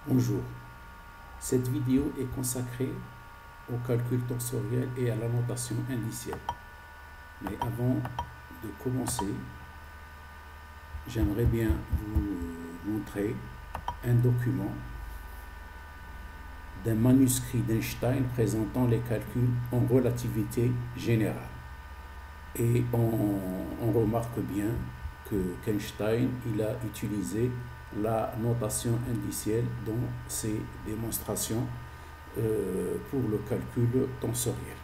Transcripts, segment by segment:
Bonjour, cette vidéo est consacrée au calcul tensoriel et à la notation indicielle. Mais avant de commencer, j'aimerais bien vous montrer un document d'un manuscrit d'Einstein présentant les calculs en relativité générale. Et on remarque bien qu'Einstein a utilisé la notation indicielle dans ses démonstrations pour le calcul tensoriel.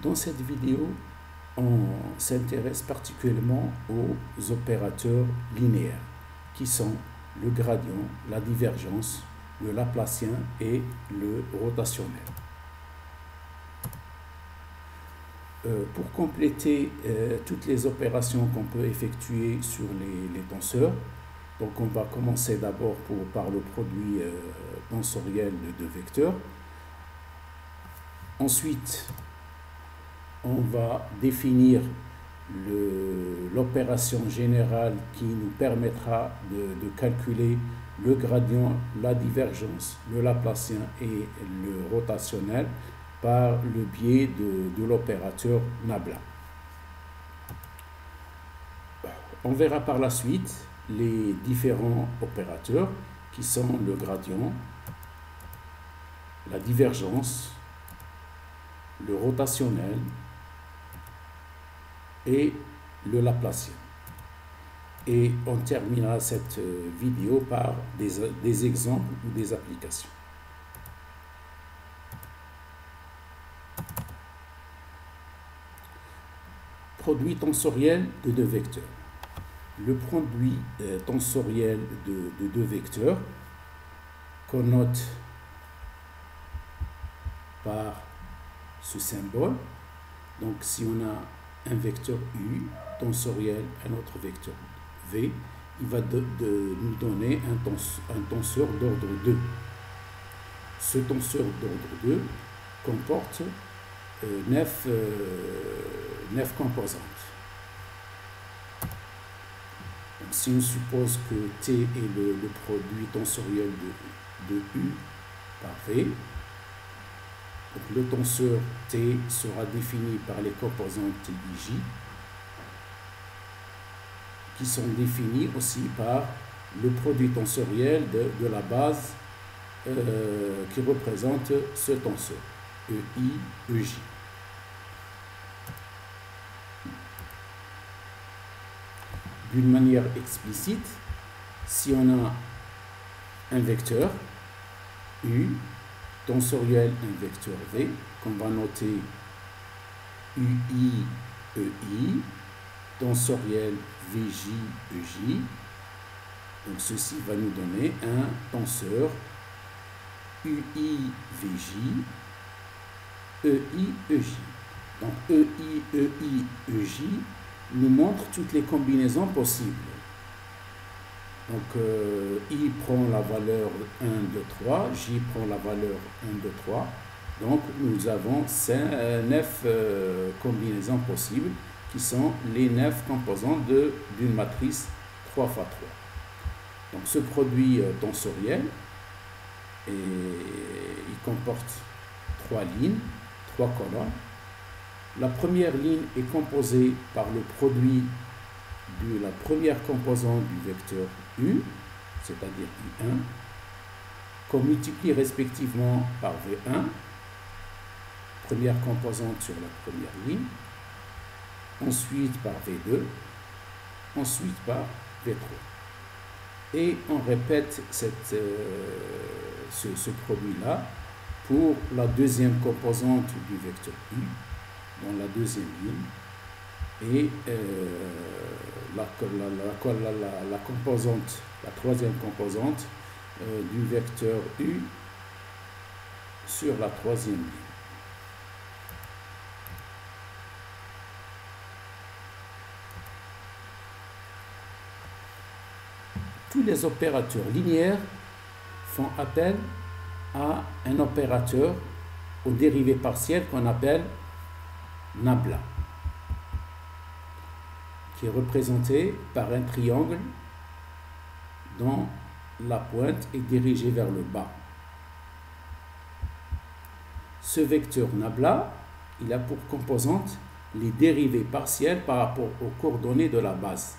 Dans cette vidéo, on s'intéresse particulièrement aux opérateurs linéaires, qui sont le gradient, la divergence, le laplacien et le rotationnel. Pour compléter toutes les opérations qu'on peut effectuer sur les tenseurs, donc on va commencer d'abord par le produit tensoriel de deux vecteurs. Ensuite, on va définir l'opération générale qui nous permettra de calculer le gradient, la divergence, le laplacien et le rotationnel par le biais de l'opérateur Nabla. On verra par la suite les différents opérateurs qui sont le gradient, la divergence, le rotationnel et le laplacien. Et on terminera cette vidéo par des exemples ou des applications. Produit tensoriel de deux vecteurs. Le produit tensoriel de deux vecteurs qu'on note par ce symbole. Donc si on a un vecteur U tensoriel à notre vecteur V, il va nous donner un tenseur d'ordre 2. Ce tenseur d'ordre 2 comporte 9 composantes. Donc, si on suppose que T est le produit tensoriel de U par V, donc le tenseur T sera défini par les composantes T et J, qui sont définies aussi par le produit tensoriel de la base qui représente ce tenseur, EI, EJ. D'une manière explicite, si on a un vecteur U, tensoriel un vecteur V, qu'on va noter UI, EI, tensoriel VJ, EJ, donc ceci va nous donner un tenseur UI, VJ, EI, EJ. Donc EI, EI, EJ nous montre toutes les combinaisons possibles. Donc I prend la valeur 1, 2, 3, J prend la valeur 1, 2, 3. Donc nous avons 9 combinaisons possibles qui sont les 9 composantes d'une matrice 3 x 3. Donc ce produit tensoriel, il comporte 3 lignes, 3 colonnes. La première ligne est composée par le produit de la première composante du vecteur U, c'est-à-dire U1, qu'on multiplie respectivement par V1, première composante sur la première ligne, ensuite par V2, ensuite par V3. Et on répète ce produit-là pour la deuxième composante du vecteur U, dans la deuxième ligne, et la troisième composante du vecteur U sur la troisième ligne. Tous les opérateurs linéaires font appel à un opérateur aux dérivées partielles qu'on appelle Nabla. qui est représenté par un triangle dont la pointe est dirigée vers le bas. Ce vecteur nabla, il a pour composante les dérivées partielles par rapport aux coordonnées de la base.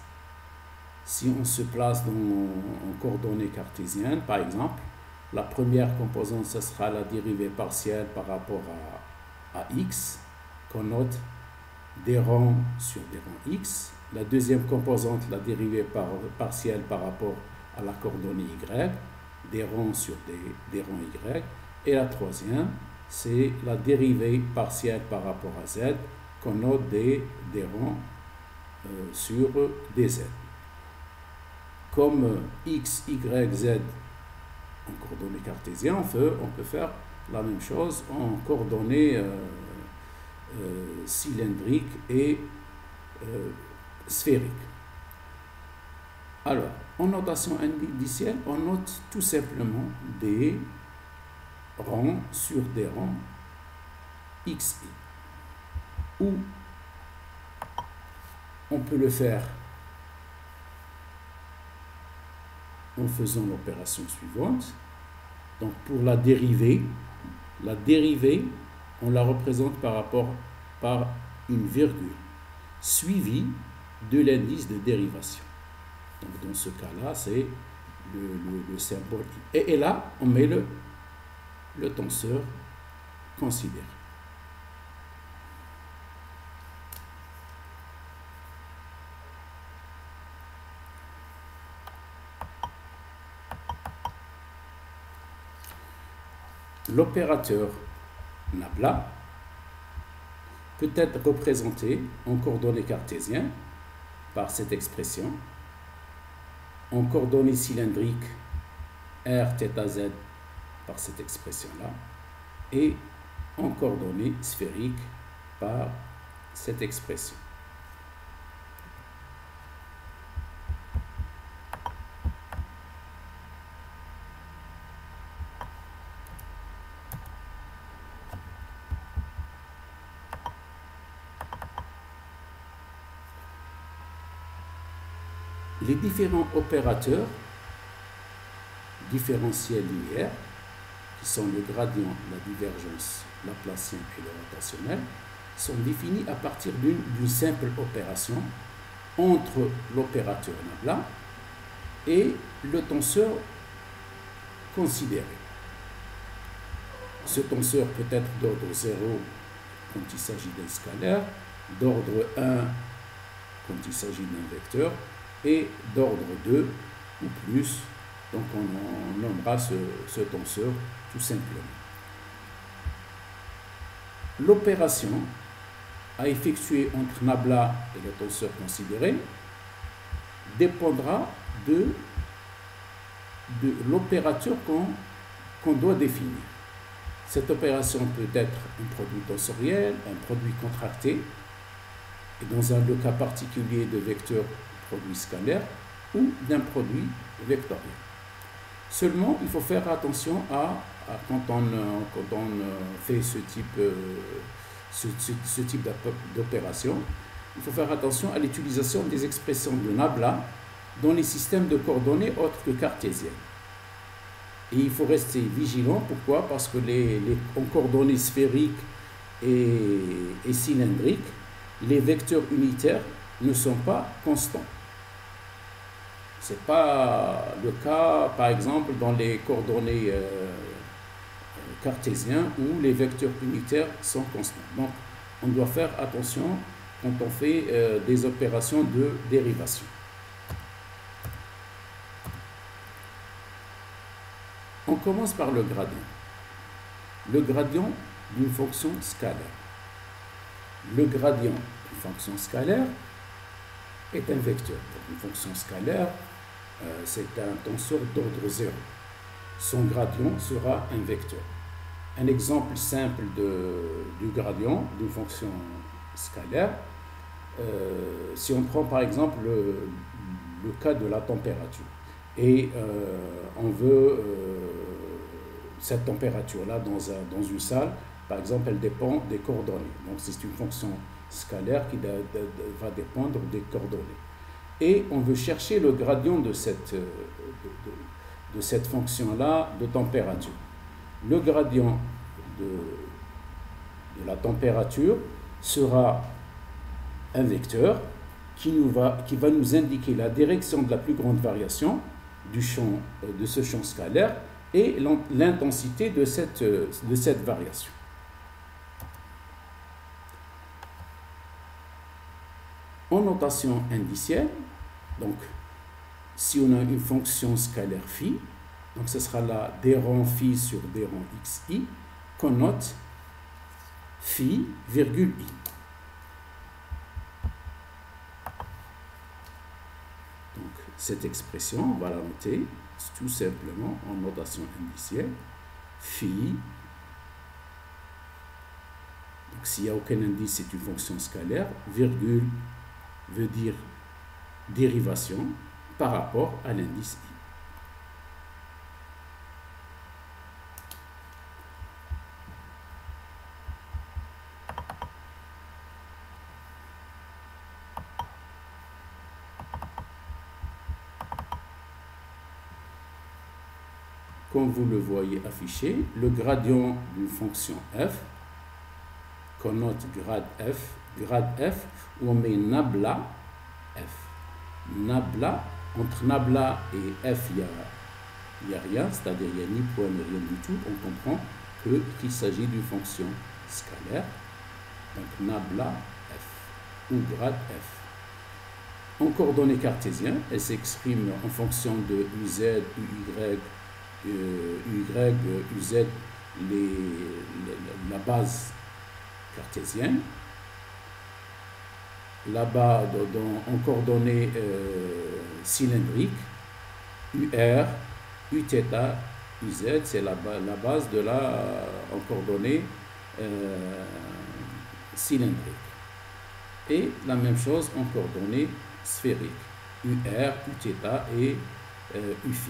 Si on se place en coordonnées cartésiennes, par exemple, la première composante, ce sera la dérivée partielle par rapport à x, qu'on note des rangs sur des rangs x. La deuxième composante, la dérivée partielle par rapport à la coordonnée y, des rangs sur des rangs y. Et la troisième, c'est la dérivée partielle par rapport à z, qu'on note des rangs sur des z. Comme x, y, z en coordonnées cartésiennes, on peut faire la même chose en coordonnées cylindriques et sphériques. Alors, en notation indicielle, on note tout simplement des rangs sur des rangs xi. Ou on peut le faire en faisant l'opération suivante. Donc pour la dérivée, on la représente par une virgule suivie de l'indice de dérivation. Donc dans ce cas-là, c'est le symbole I. Et là, on met le tenseur considéré. L'opérateur nabla peut être représenté en coordonnées cartésiennes par cette expression, en coordonnées cylindriques r, θ, z par cette expression-là, et en coordonnées sphériques par cette expression. Les différents opérateurs différentiels linéaires, qui sont le gradient, la divergence, laplacien et le rotationnel, sont définis à partir d'une simple opération entre l'opérateur nabla et le tenseur considéré. Ce tenseur peut être d'ordre 0 quand il s'agit d'un scalaire, d'ordre 1 quand il s'agit d'un vecteur, et d'ordre 2 ou plus, donc on nommera ce tenseur tout simplement. L'opération à effectuer entre nabla et le tenseur considéré dépendra de l'opérateur qu'on doit définir. Cette opération peut être un produit tensoriel, un produit contracté, et dans le cas particulier de vecteur produit scalaire ou d'un produit vectoriel. Seulement, il faut faire attention quand on fait ce type d'opération, il faut faire attention à l'utilisation des expressions de nabla dans les systèmes de coordonnées autres que cartésiennes. Et il faut rester vigilant. Pourquoi? Parce que en coordonnées sphériques et cylindriques, les vecteurs unitaires ne sont pas constants. Ce n'est pas le cas, par exemple, dans les coordonnées cartésiennes où les vecteurs unitaires sont constants. Donc, on doit faire attention quand on fait des opérations de dérivation. On commence par le gradient. Le gradient d'une fonction scalaire. Le gradient d'une fonction scalaire est un vecteur. Donc, une fonction scalaire, c'est un tenseur d'ordre 0. Son gradient sera un vecteur. Un exemple simple du gradient d'une fonction scalaire, si on prend par exemple le cas de la température, et on veut cette température-là dans une salle, par exemple, elle dépend des coordonnées. Donc c'est une fonction scalaire qui va dépendre des coordonnées. Et on veut chercher le gradient de cette fonction-là de température. Le gradient de la température sera un vecteur qui va nous indiquer la direction de la plus grande variation de ce champ scalaire et l'intensité de cette variation. En notation indicielle, donc si on a une fonction scalaire phi, donc ce sera là d rang phi sur d rang xi, qu'on note phi virgule i. Donc cette expression, on va la noter tout simplement en notation indicielle, phi. Donc s'il n'y a aucun indice, c'est une fonction scalaire, virgule veut dire dérivation par rapport à l'indice i. Comme vous le voyez affiché, le gradient d'une fonction f, qu'on note grade f, où on met nabla f. Nabla, entre nabla et f, il n'y a rien, c'est-à-dire il n'y a ni point ni rien du tout. On comprend qu'il s'agit d'une fonction scalaire. Donc nabla f ou grade f. En coordonnées cartésiennes, elle s'exprime en fonction de uz, uy, uz, la base cartésienne. Là-bas, en coordonnées cylindriques, UR, Uθ, UZ, c'est la base en coordonnées cylindriques. Et la même chose en coordonnées sphériques, UR, Uθ et Uφ.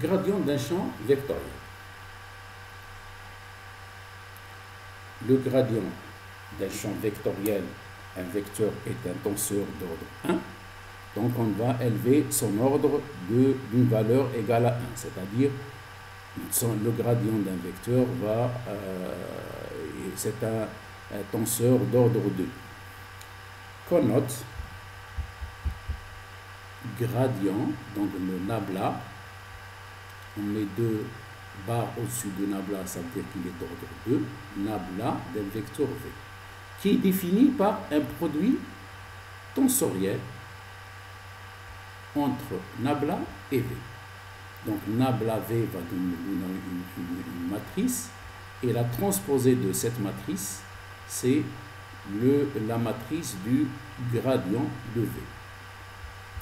Gradient d'un champ vectoriel. Le gradient d'un champ vectoriel, un vecteur est un tenseur d'ordre 1, donc on va élever son ordre d'une valeur égale à 1, c'est-à-dire le gradient d'un vecteur c'est un tenseur d'ordre 2. Qu'on note gradient, donc le nabla, on met deux barres au-dessus de nabla, ça veut dire qu'il est d'ordre 2, nabla d'un vecteur V, qui est défini par un produit tensoriel entre nabla et V. Donc nabla V va donner une matrice, et la transposée de cette matrice, c'est la matrice du gradient de V.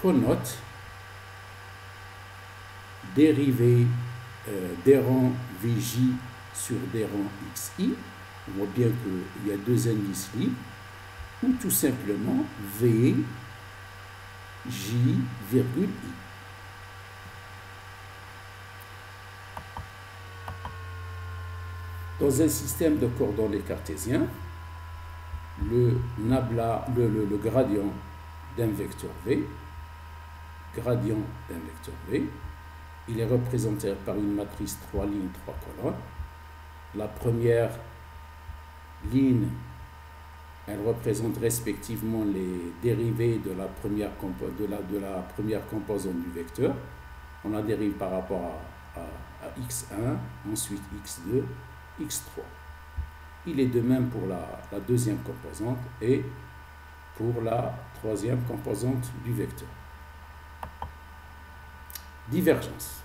Qu'on note dérivée des rangs Vj sur des rangs Xi, on voit bien qu'il y a deux indices libres, ou tout simplement V, J, virgule I. Dans un système de coordonnées cartésien, le gradient d'un vecteur V, il est représenté par une matrice 3 lignes, 3 colonnes. La première ligne, elle représente respectivement les dérivées de la première composante du vecteur. On la dérive par rapport à x1, ensuite x2, x3. Il est de même pour la deuxième composante et pour la troisième composante du vecteur. Divergence.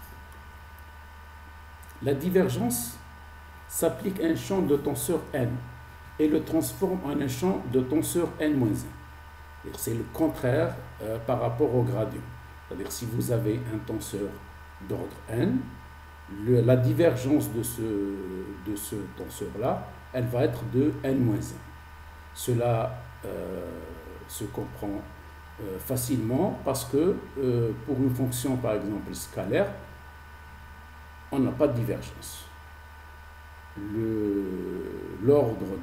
La divergence s'applique à un champ de tenseur n et le transforme en un champ de tenseur n-1. C'est le contraire par rapport au gradient. C'est-à-dire si vous avez un tenseur d'ordre n, la divergence de ce tenseur-là, elle va être de n-1. Cela se comprend facilement parce que pour une fonction par exemple scalaire, on n'a pas de divergence. L'ordre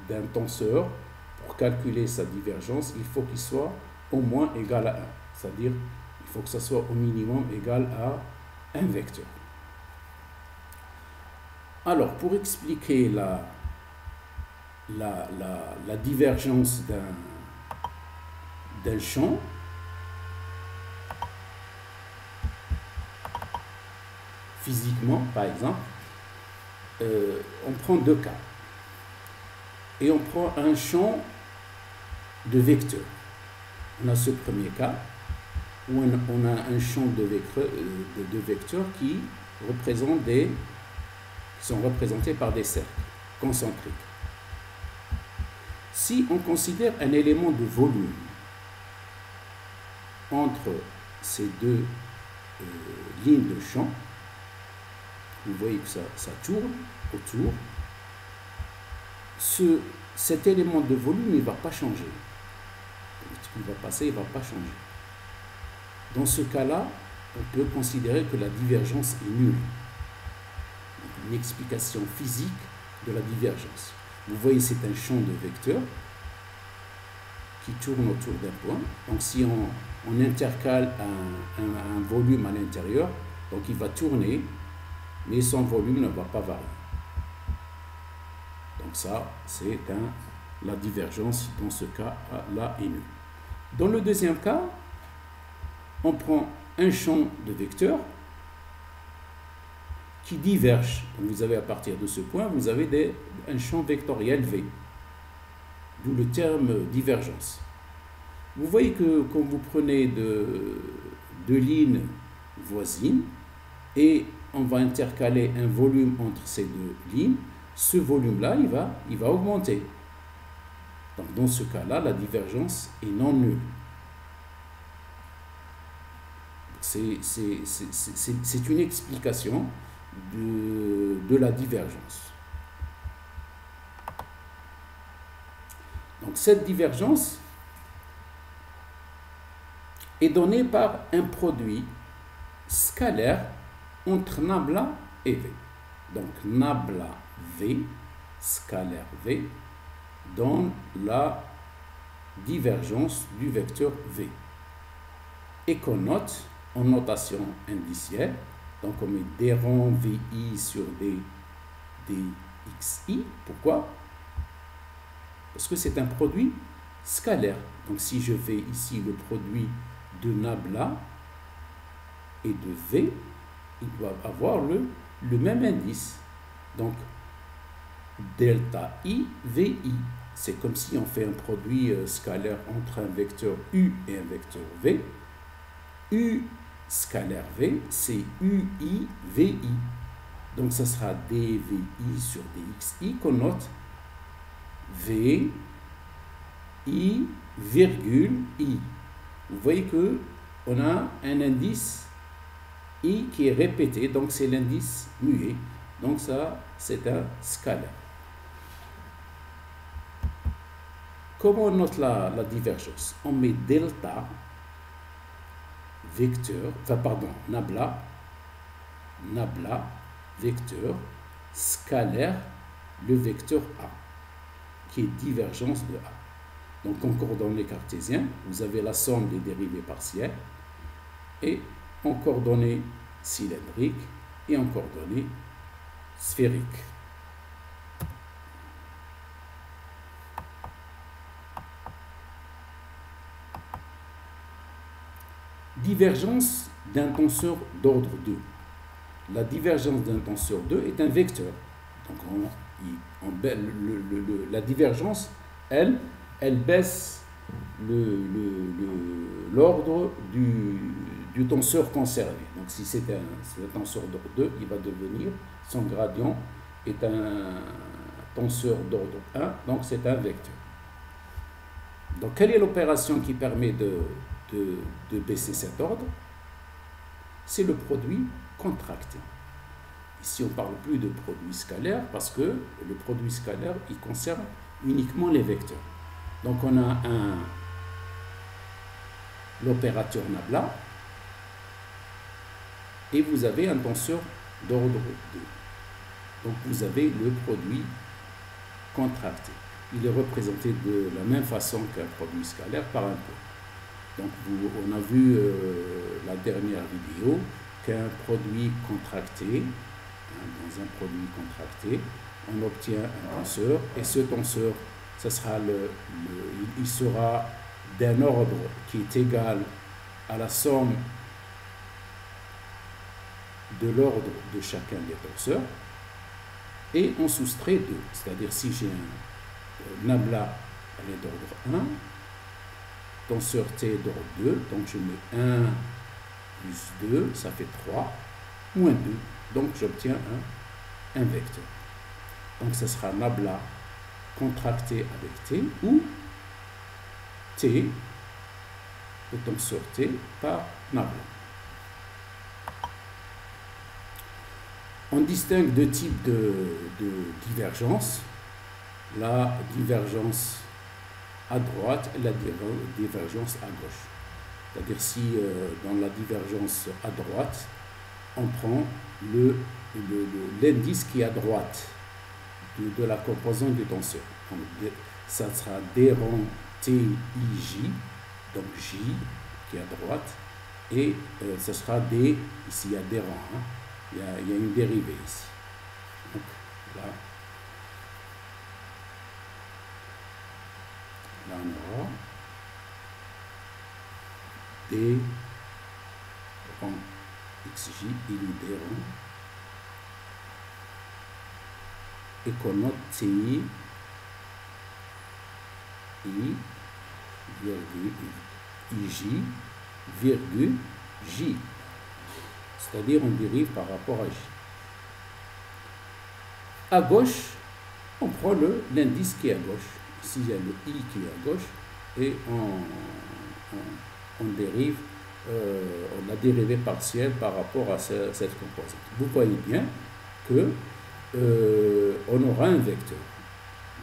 d'un tenseur, pour calculer sa divergence, il faut qu'il soit au moins égal à 1. C'est-à-dire, il faut que ça soit au minimum égal à un vecteur. Alors, pour expliquer la divergence d'un champ, physiquement, par exemple, on prend deux cas. Et on prend un champ de vecteurs. On a ce premier cas, où on a un champ de vecteurs qui sont représentés par des cercles concentriques. Si on considère un élément de volume entre ces deux lignes de champ, vous voyez que ça tourne autour, cet élément de volume ne va pas changer. Ce qui va passer, il ne va pas changer. Dans ce cas-là, on peut considérer que la divergence est nulle. Donc, une explication physique de la divergence. Vous voyez, c'est un champ de vecteurs qui tourne autour d'un point. Donc, si on intercale un volume à l'intérieur, donc il va tourner, mais son volume ne va pas varier. Donc ça, c'est la divergence dans ce cas-là est nulle. Dans le deuxième cas, on prend un champ de vecteurs qui diverge. Donc vous avez à partir de ce point, vous avez un champ vectoriel V, d'où le terme divergence. Vous voyez que quand vous prenez deux lignes voisines et on va intercaler un volume entre ces deux lignes, ce volume-là, il va augmenter. Donc, dans ce cas-là, la divergence est non nulle. C'est une explication de la divergence. Donc, cette divergence est donnée par un produit scalaire entre nabla et V. Donc, nabla V, scalaire V, donne la divergence du vecteur V. Et qu'on note en notation indiciaire, donc on met d rond VI sur dxi. Pourquoi? Parce que c'est un produit scalaire. Donc si je fais ici le produit de nabla et de V, ils doivent avoir le même indice. Donc, delta I, VI. C'est comme si on fait un produit scalaire entre un vecteur U et un vecteur V. U scalaire V, c'est UI, VI. Donc, ça sera dVI sur dXi qu'on note V, I, virgule, I. Vous voyez que on a un indice I qui est répété, donc c'est l'indice muet. Donc ça, c'est un scalaire. Comment on note la divergence? On met delta, vecteur, nabla, vecteur, scalaire, le vecteur A, qui est divergence de A. Donc en coordonnées cartésiennes, vous avez la somme des dérivées partielles, et en coordonnées cylindriques, et en coordonnées sphériques. Divergence d'un tenseur d'ordre 2. La divergence d'un tenseur 2 est un vecteur. Donc la divergence, elle baisse l'ordre du tenseur concerné. Donc si c'est un tenseur d'ordre 2, il va devenir, son gradient est un tenseur d'ordre 1, donc c'est un vecteur. Donc quelle est l'opération qui permet de baisser cet ordre? C'est le produit contracté. Ici, on ne parle plus de produit scalaire parce que le produit scalaire, il concerne uniquement les vecteurs. Donc, on a l'opérateur nabla et vous avez un tenseur d'ordre 2. Donc, vous avez le produit contracté. Il est représenté de la même façon qu'un produit scalaire par un point. Donc, on a vu la dernière vidéo qu'un produit contracté, dans un produit contracté, on obtient un tenseur et ce tenseur, ça sera il sera d'un ordre qui est égal à la somme de l'ordre de chacun des tenseurs et on soustrait 2. C'est-à-dire si j'ai un nabla elle est d'ordre 1, tenseur T d'ordre 2, donc je mets 1 plus 2, ça fait 3, moins 2, donc j'obtiens un vecteur. Donc ce sera nabla contracté avec T ou T, le tenseur T par nabla. On distingue deux types de divergence. La divergence à droite et la divergence à gauche. C'est-à-dire si dans la divergence à droite, on prend l'indice qui est à droite de la composante du tenseur. Donc, ça sera d rang TIJ, donc J qui est à droite, et ce sera D, ici il y a des rangs, hein. Il y a une dérivée ici. Donc là on aura D rang XJ, il y a des rangs, et qu'on note TI, I, virgule, IJ, virgule, J. C'est-à-dire on dérive par rapport à J. À gauche, on prend l'indice qui est à gauche. Ici, il y a le I qui est à gauche et on dérive la dérivée partielle par rapport à cette composante. Vous voyez bien que on aura un vecteur.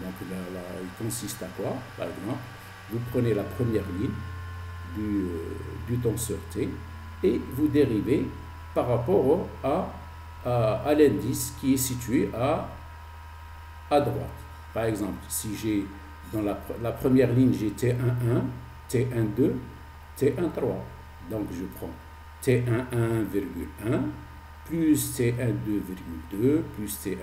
Donc là, il consiste à quoi? Par exemple, vous prenez la première ligne du tenseur T et vous dérivez par rapport à l'indice qui est situé à droite. Par exemple, si j'ai dans la première ligne, j'ai T11, T12, T13. Donc je prends T11,1 plus T12,2 plus T13,3.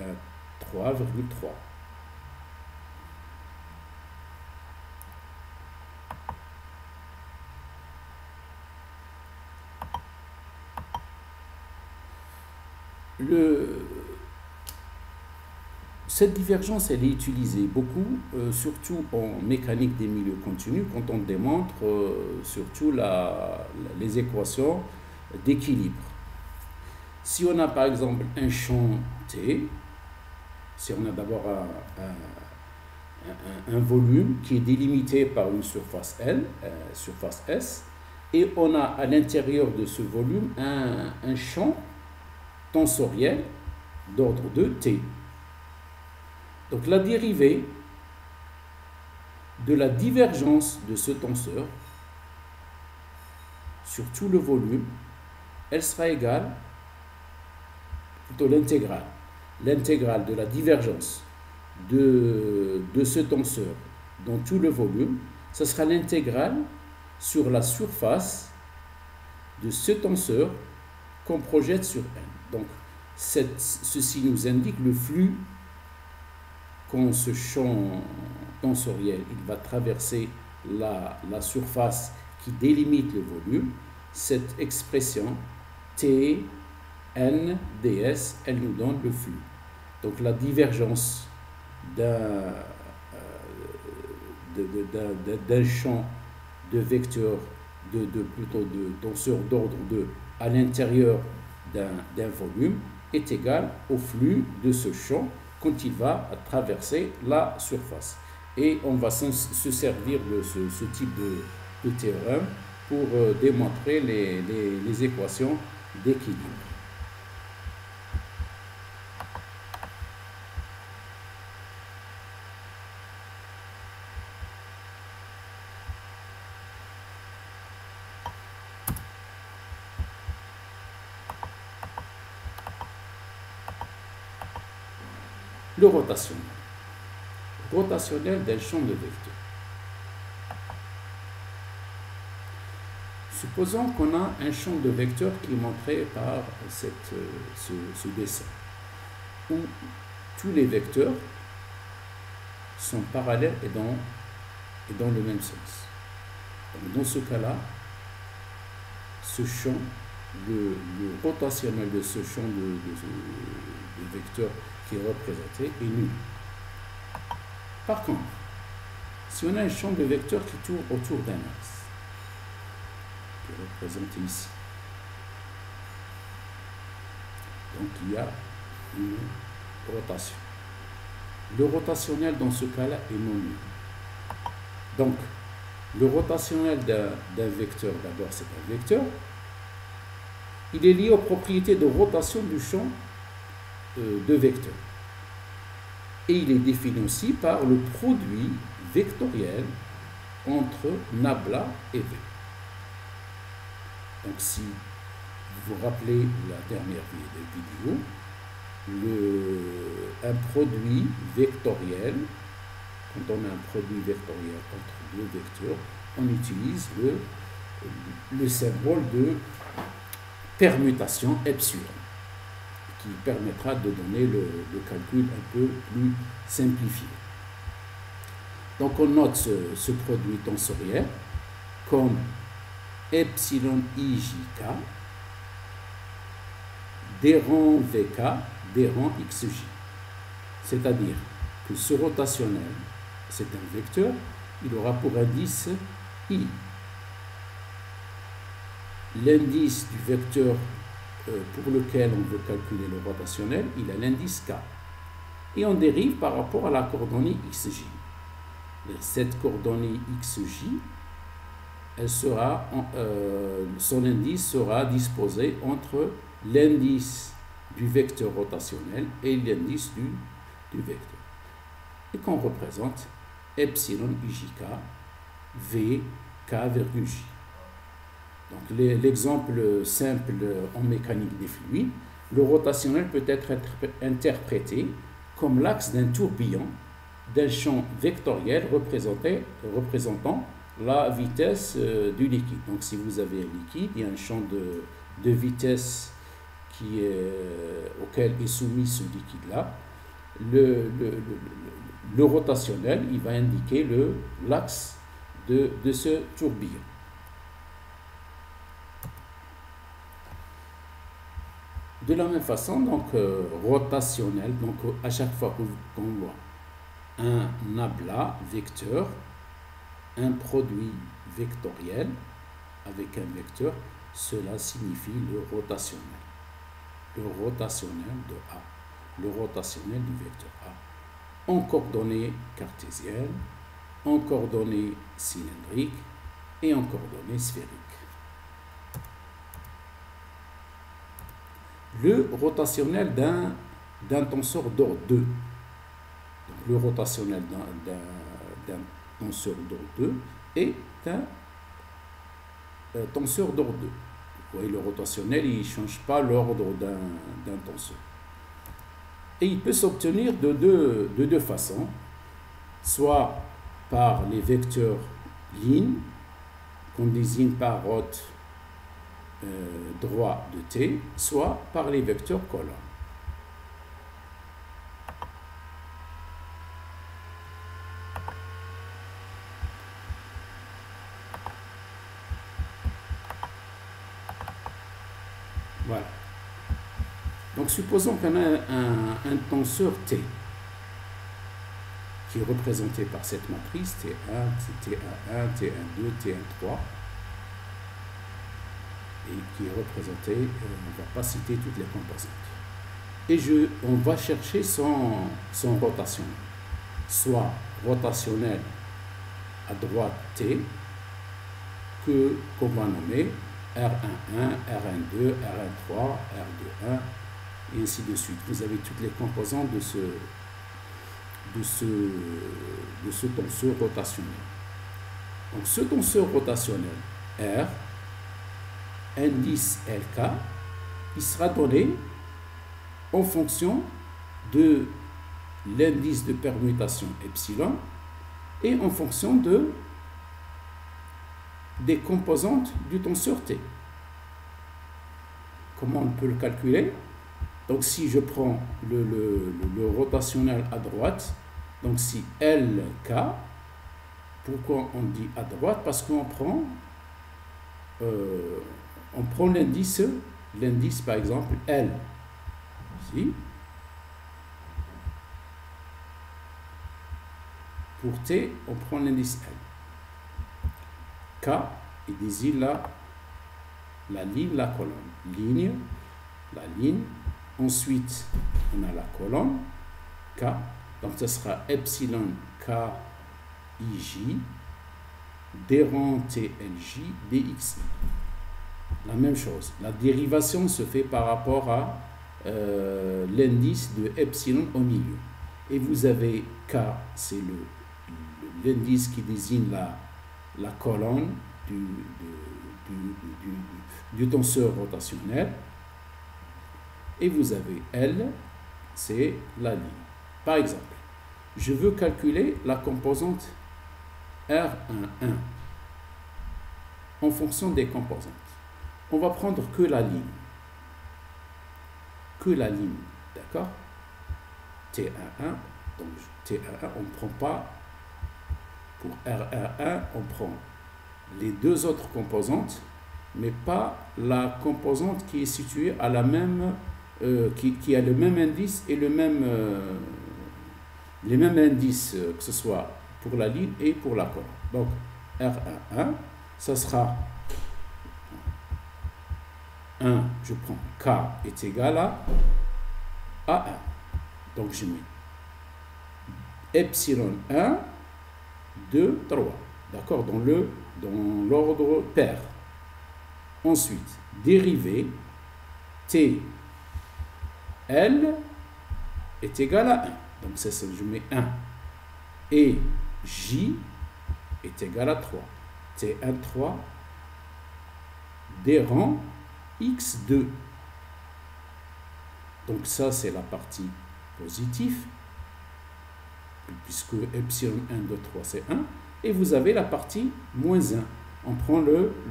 Cette divergence, elle est utilisée beaucoup, surtout en mécanique des milieux continus, quand on démontre surtout les équations d'équilibre. Si on a par exemple un champ T, si on a d'abord un volume qui est délimité par une surface L, surface S, et on a à l'intérieur de ce volume un champ tensoriel d'ordre de T. Donc la dérivée de la divergence de ce tenseur sur tout le volume, elle sera égale, plutôt l'intégrale de la divergence de ce tenseur dans tout le volume, ce sera l'intégrale sur la surface de ce tenseur qu'on projette sur N. Donc ceci nous indique le flux quand ce champ tensoriel il va traverser la surface qui délimite le volume. Cette expression T, N, ds, elle nous donne le flux. Donc la divergence d'un champ de vecteur, plutôt de tenseur d'ordre 2 à l'intérieur d'un volume est égale au flux de ce champ quand il va traverser la surface. Et on va se servir de ce type de théorème pour démontrer les équations d'équilibre. le rotationnel. Rotationnel d'un champ de vecteurs. Supposons qu'on a un champ de vecteurs qui est montré par ce dessin, où tous les vecteurs sont parallèles et dans le même sens. Donc, dans ce cas-là, ce champ, le rotationnel de ce champ de vecteurs qui est représenté est nul. Par contre, si on a un champ de vecteurs qui tourne autour d'un axe, qui est représenté ici, donc il y a une rotation. Le rotationnel dans ce cas-là est non nul. Donc, le rotationnel d'un vecteur, d'abord c'est un vecteur, il est lié aux propriétés de rotation du champ de vecteurs. Et il est défini aussi par le produit vectoriel entre nabla et v. Donc si vous vous rappelez la dernière vidéo, un produit vectoriel, quand on a un produit vectoriel entre deux vecteurs, on utilise le symbole de permutation epsilon, qui permettra de donner le calcul un peu plus simplifié. Donc on note ce produit tensoriel comme epsilon ijk d rang vk d rang xj. C'est-à-dire que ce rotationnel, c'est un vecteur, il aura pour indice i. L'indice du vecteur pour lequel on veut calculer le rotationnel, il a l'indice k. Et on dérive par rapport à la coordonnée xj. Cette coordonnée xj, son indice sera disposé entre l'indice du vecteur rotationnel et l'indice du vecteur. Et qu'on représente epsilon ijk v k virgule j. Donc l'exemple simple en mécanique des fluides, le rotationnel peut être interprété comme l'axe d'un tourbillon d'un champ vectoriel représentant la vitesse du liquide. Donc si vous avez un liquide, il y a un champ de vitesse auquel est soumis ce liquide-là. Le rotationnel, il va indiquer l'axe de ce tourbillon. De la même façon, donc rotationnel, donc à chaque fois qu'on voit un nabla vecteur, un produit vectoriel avec un vecteur, cela signifie le rotationnel. Le rotationnel de A, le rotationnel du vecteur A, en coordonnées cartésiennes, en coordonnées cylindriques et en coordonnées sphériques. Le rotationnel d'un tenseur d'ordre 2. Donc, le rotationnel d'un tenseur d'ordre 2 est un tenseur d'ordre 2. Vous voyez, le rotationnel, il ne change pas l'ordre d'un tenseur. Et il peut s'obtenir de deux façons, soit par les vecteurs lignes, qu'on désigne par rot droit de t, soit par les vecteurs colonnes. Voilà. Donc supposons qu'on a un tenseur T qui est représenté par cette matrice T1, T1, T12, T13 et qui est représenté, on ne va pas citer toutes les composantes. Et on va chercher son rotationnel, soit rotationnel à droite T, qu'on va nommer R11, R12, R13, R21, et ainsi de suite. Vous avez toutes les composantes de ce tenseur rotationnel. Donc ce tenseur rotationnel R, indice LK, il sera donné en fonction de l'indice de permutation epsilon et en fonction des composantes du tenseur T. Comment on peut le calculer? Donc si je prends le rotationnel à droite, donc si LK, pourquoi on dit à droite? Parce qu'on prend l'indice par exemple L. Ici. Pour T, on prend l'indice L. K, il désigne la ligne, la colonne. Ligne, la ligne. Ensuite, on a la colonne K. Donc, ce sera epsilon K IJ d rang TLJ dXI. La même chose. La dérivation se fait par rapport à l'indice de epsilon au milieu. Et vous avez K, c'est l'indice qui désigne la colonne du tenseur rotationnel. Et vous avez L, c'est la ligne. Par exemple, je veux calculer la composante R11 en fonction des composantes. On va prendre que la ligne. Que la ligne, d'accord? T11, donc T11, on ne prend pas, pour R11, on prend les deux autres composantes, mais pas la composante qui est située à la même, qui a le même indice et les mêmes indices, que ce soit pour la ligne et pour la colonne. Donc, R11, ça sera 1, je prends K est égal à A1. Donc, je mets epsilon 1, 2, 3. D'accord? Dans l'ordre pair. Ensuite, dérivée T, L est égal à 1. Donc, c'est ça, je mets 1. Et J est égal à 3. T1, 3. D rang X2. Donc, ça, c'est la partie positive, puisque epsilon 1, 2, 3, c'est 1. Et vous avez la partie moins 1. On prend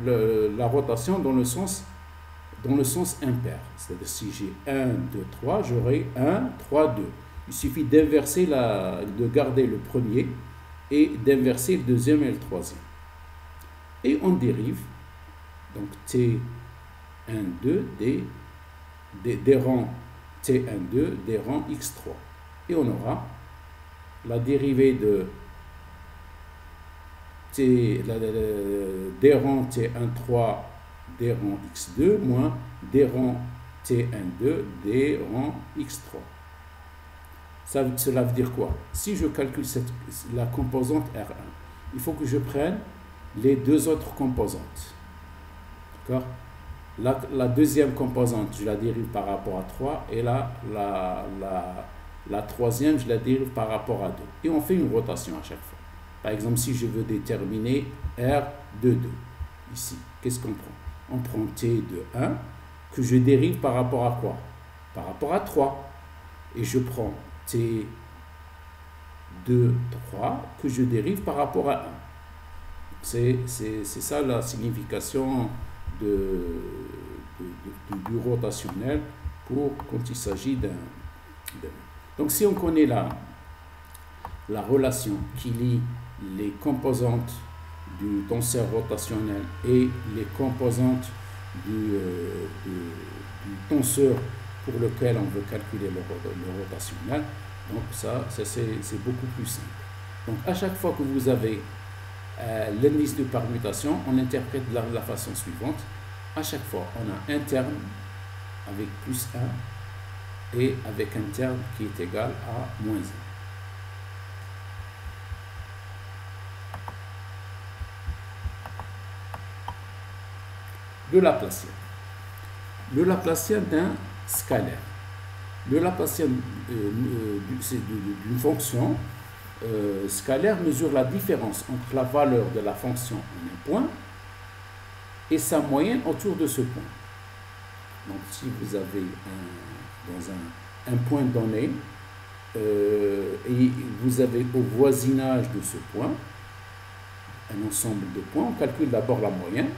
la rotation dans le sens impair. C'est-à-dire, si j'ai 1, 2, 3, j'aurai 1, 3, 2. Il suffit d'inverser de garder le premier et d'inverser le deuxième et le troisième. Et on dérive, donc T1, 2, des rangs T1, 2, des rangs X3. Et on aura la dérivée de des rangs T1, 3, des rangs X2, moins des rangs T1, 2, des rangs X3. Cela veut dire quoi? Si je calcule la composante R1, il faut que je prenne les deux autres composantes. D'accord? La deuxième composante, je la dérive par rapport à 3, et la troisième, je la dérive par rapport à 2. Et on fait une rotation à chaque fois. Par exemple, si je veux déterminer R22, ici, qu'est-ce qu'on prend? On prend T de 1, que je dérive par rapport à quoi? Par rapport à 3. Et je prends T2, 3, que je dérive par rapport à 1. C'est ça la signification du rotationnel quand il s'agit d'un. Donc, si on connaît la relation qui lie les composantes du tenseur rotationnel et les composantes du tenseur pour lequel on veut calculer le rotationnel, donc ça c'est beaucoup plus simple. Donc, à chaque fois que vous avez l'indice de permutation, on interprète de la façon suivante. À chaque fois, on a un terme avec plus 1 et avec un terme qui est égal à moins 1. Le Laplacien. Le Laplacien d'un scalaire. Le Laplacien d'une fonction scalaire mesure la différence entre la valeur de la fonction en un point et sa moyenne autour de ce point. Donc, si vous avez dans un point donné, et vous avez au voisinage de ce point un ensemble de points. On calcule d'abord la moyenne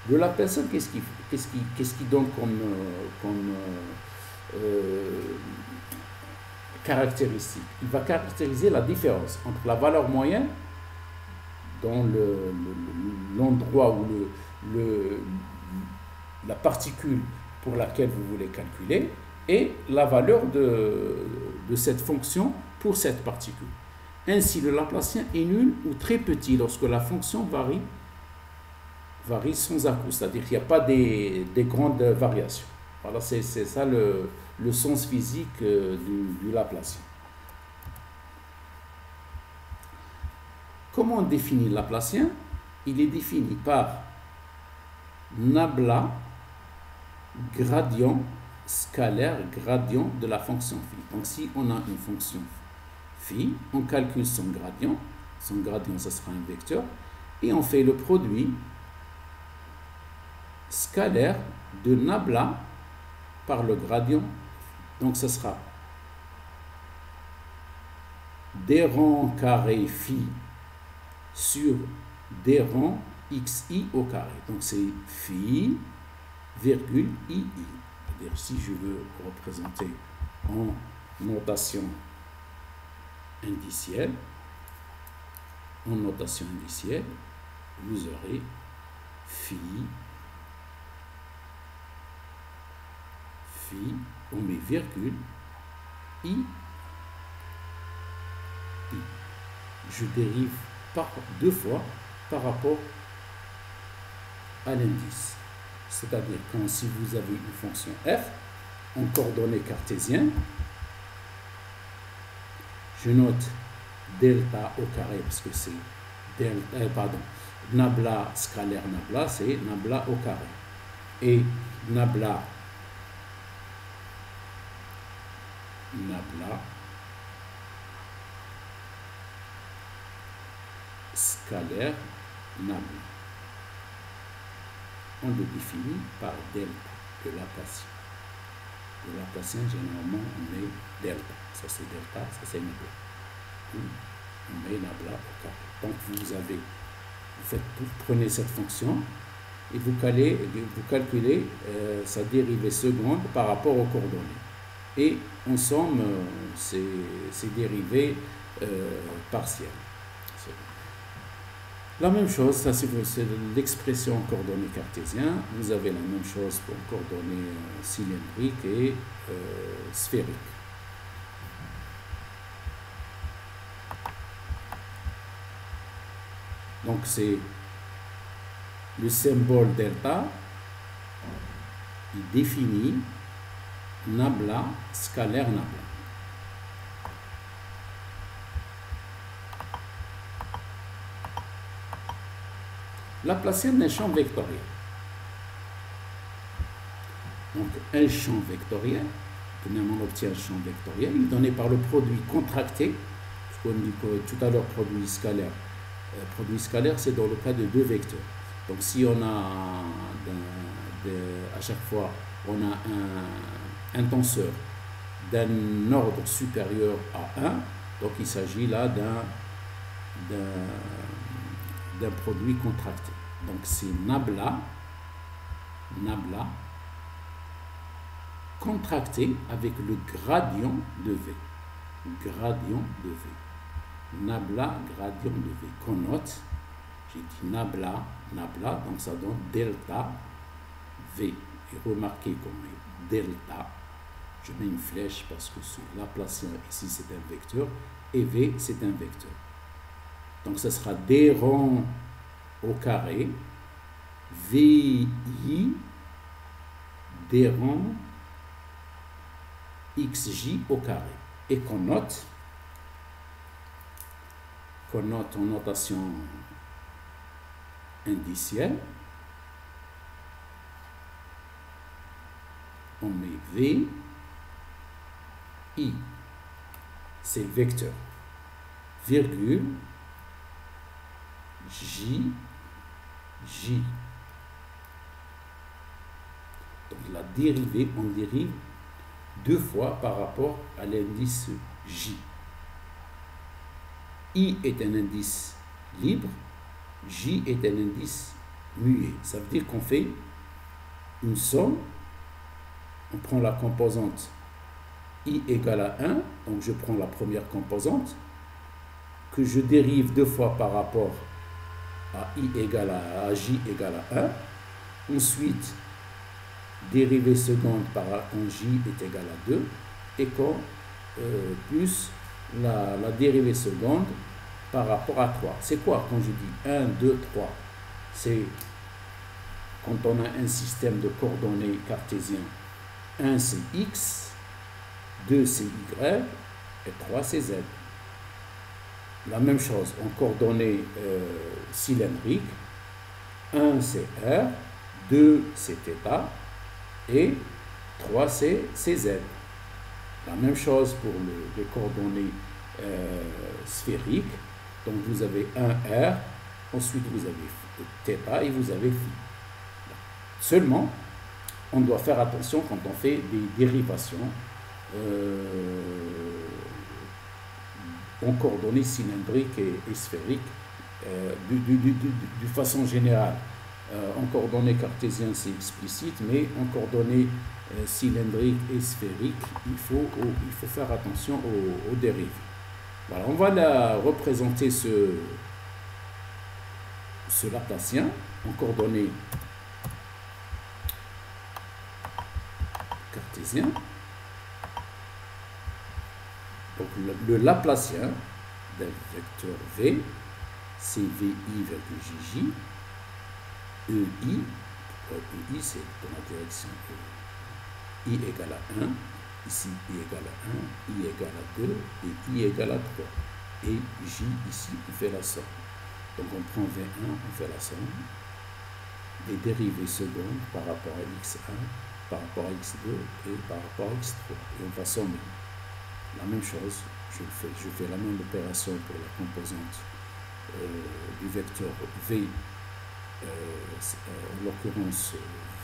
de la personne. Qu'est-ce qu'il donne comme caractéristique? Il va caractériser la différence entre la valeur moyenne dans l'endroit où la particule pour laquelle vous voulez calculer et la valeur de cette fonction pour cette particule. Ainsi, le Laplacien est nul ou très petit lorsque la fonction varie sans à-coup, c'est-à-dire qu'il n'y a pas des grandes variations. Voilà, c'est ça le sens physique du Laplacien. Comment on définit le Laplacien? Il est défini par nabla gradient scalaire gradient de la fonction phi. Donc si on a une fonction phi, on calcule son gradient. Son gradient, ce sera un vecteur. Et on fait le produit scalaire de nabla par le gradient. Donc ce sera d rang carré phi sur d rang xi au carré. Donc c'est phi, virgule, ii. C'est-à-dire si je veux représenter en notation indicielle, vous aurez phi, on met virgule, i. Je dérive deux fois par rapport à l'indice. C'est-à-dire que si vous avez une fonction f en coordonnées cartésiennes, je note delta au carré parce que c'est nabla scalaire nabla, c'est nabla au carré. Et nabla scalaire nabla. On le définit par delta de Laplacien. De Laplacien, généralement, on met delta. Ça, c'est delta, ça, c'est nabla. On met nabla au carré. Donc, vous prenez cette fonction et vous calculez sa dérivée seconde par rapport aux coordonnées. Et en somme, c'est dérivées partielles. La même chose, ça c'est l'expression en coordonnées cartésiennes. Vous avez la même chose pour coordonnées cylindriques et sphériques. Donc c'est le symbole delta, il définit nabla scalaire nabla. Laplacien d'un champ vectoriel. Donc un champ vectoriel, on obtient un champ vectoriel, il est donné par le produit contracté, parce qu'on dit que tout à l'heure produit scalaire. Produit scalaire, c'est dans le cas de deux vecteurs. Donc si on a à chaque fois on a un tenseur d'un ordre supérieur à 1, donc il s'agit là d'un produit contracté. Donc c'est nabla contracté avec le gradient de V. Gradient de V. Nabla gradient de V. Qu'on note, j'ai dit nabla, donc ça donne delta V. Et remarquez qu'on met delta, je mets une flèche parce que sur Laplacien, ici c'est un vecteur, et V c'est un vecteur. Donc ce sera d rang au carré, VI, d rang XJ au carré. Et qu'on note en notation indicielle, on met V, I, c'est le vecteur, virgule, J. Donc la dérivée, on dérive 2 fois par rapport à l'indice J. I est un indice libre, J est un indice muet. Ça veut dire qu'on fait une somme, on prend la composante I égale à 1, donc je prends la première composante, que je dérive 2 fois par rapport à J égale à 1. Ensuite, dérivée seconde quand J est égal à 2, et quand plus la dérivée seconde par rapport à 3. C'est quoi quand je dis 1, 2, 3? C'est quand on a un système de coordonnées cartésien. 1 c'est X, 2 c'est Y, et 3 c'est Z. La même chose en coordonnées cylindriques. 1 c'est R, 2 c'est θ, et 3 c'est Z. La même chose pour les coordonnées sphériques. Donc vous avez 1 R, ensuite vous avez θ et vous avez φ. Seulement, on doit faire attention quand on fait des dérivations en coordonnées cylindriques et sphériques de façon générale. En coordonnées cartésiennes, c'est explicite, mais en coordonnées cylindriques et sphériques, il faut faire attention aux dérivées. Voilà, on va représenter ce Laplacien en coordonnées cartésiennes. Donc le Laplacien d'un vecteur V, c'est VI virgule JJ. EI, EI c'est dans la direction I égale à 1, ici I égale à 1, I égale à 2 et I égale à 3. Et J ici, on fait la somme. Donc on prend V1, on fait la somme des dérivées secondes par rapport à X1, par rapport à X2 et par rapport à X3. Et on va sommer. La même chose, je fais la même opération pour la composante du vecteur V, en l'occurrence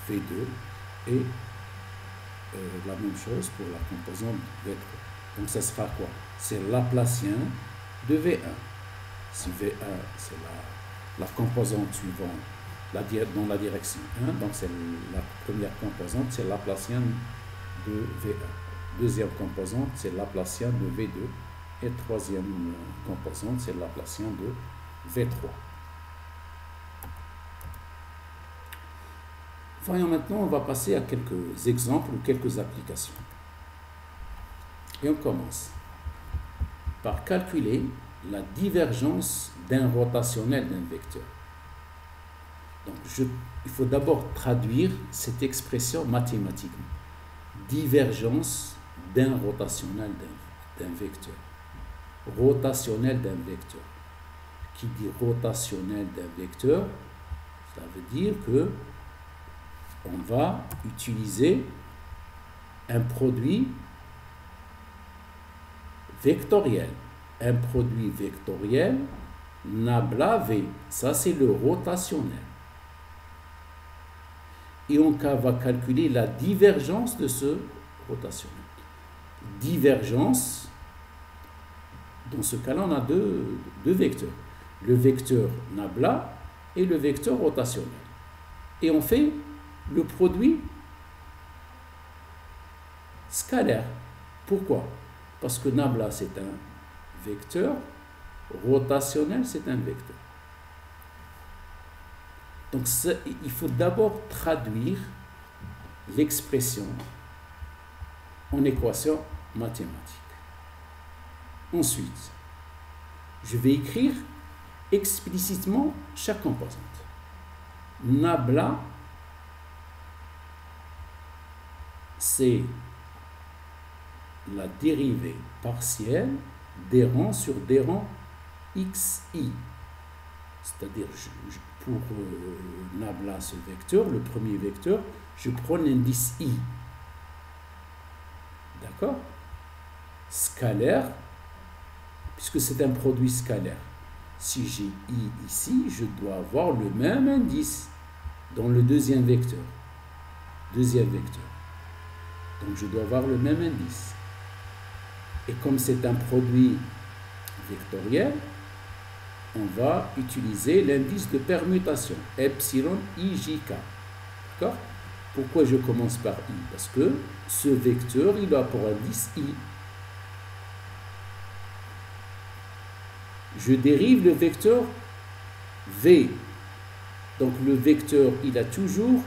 V2, et la même chose pour la composante V3. Donc ça sera quoi? C'est Laplacien de V1. Si V1 c'est la composante suivante dans la direction 1, donc c'est la première composante, c'est Laplacien de V1. Deuxième composante, c'est Laplacien de V2. Et troisième composante, c'est Laplacien de V3. Voyons maintenant, on va passer à quelques exemples ou quelques applications. Et on commence par calculer la divergence d'un rotationnel d'un vecteur. Donc, il faut d'abord traduire cette expression mathématiquement. Divergence d'un rotationnel d'un vecteur. Rotationnel d'un vecteur. Qui dit rotationnel d'un vecteur, ça veut dire que on va utiliser un produit vectoriel. Un produit vectoriel nabla V. Ça, c'est le rotationnel. Et on va calculer la divergence de ce rotationnel. Divergence, dans ce cas-là, on a deux vecteurs. Le vecteur nabla et le vecteur rotationnel. Et on fait le produit scalaire. Pourquoi? Parce que nabla, c'est un vecteur, rotationnel, c'est un vecteur. Donc, il faut d'abord traduire l'expression en équation mathématique. Ensuite, je vais écrire explicitement chaque composante. Nabla, c'est la dérivée partielle des rangs sur des rangs xi. C'est-à-dire, pour nabla, ce vecteur, le premier vecteur, je prends l'indice i. D'accord? Scalaire, puisque c'est un produit scalaire. Si j'ai i ici, je dois avoir le même indice dans le deuxième vecteur. Donc je dois avoir le même indice. Et comme c'est un produit vectoriel, on va utiliser l'indice de permutation, epsilon ijk. D'accord? Pourquoi je commence par i? Parce que ce vecteur, il a pour indice i. Je dérive le vecteur v. Donc le vecteur, il a toujours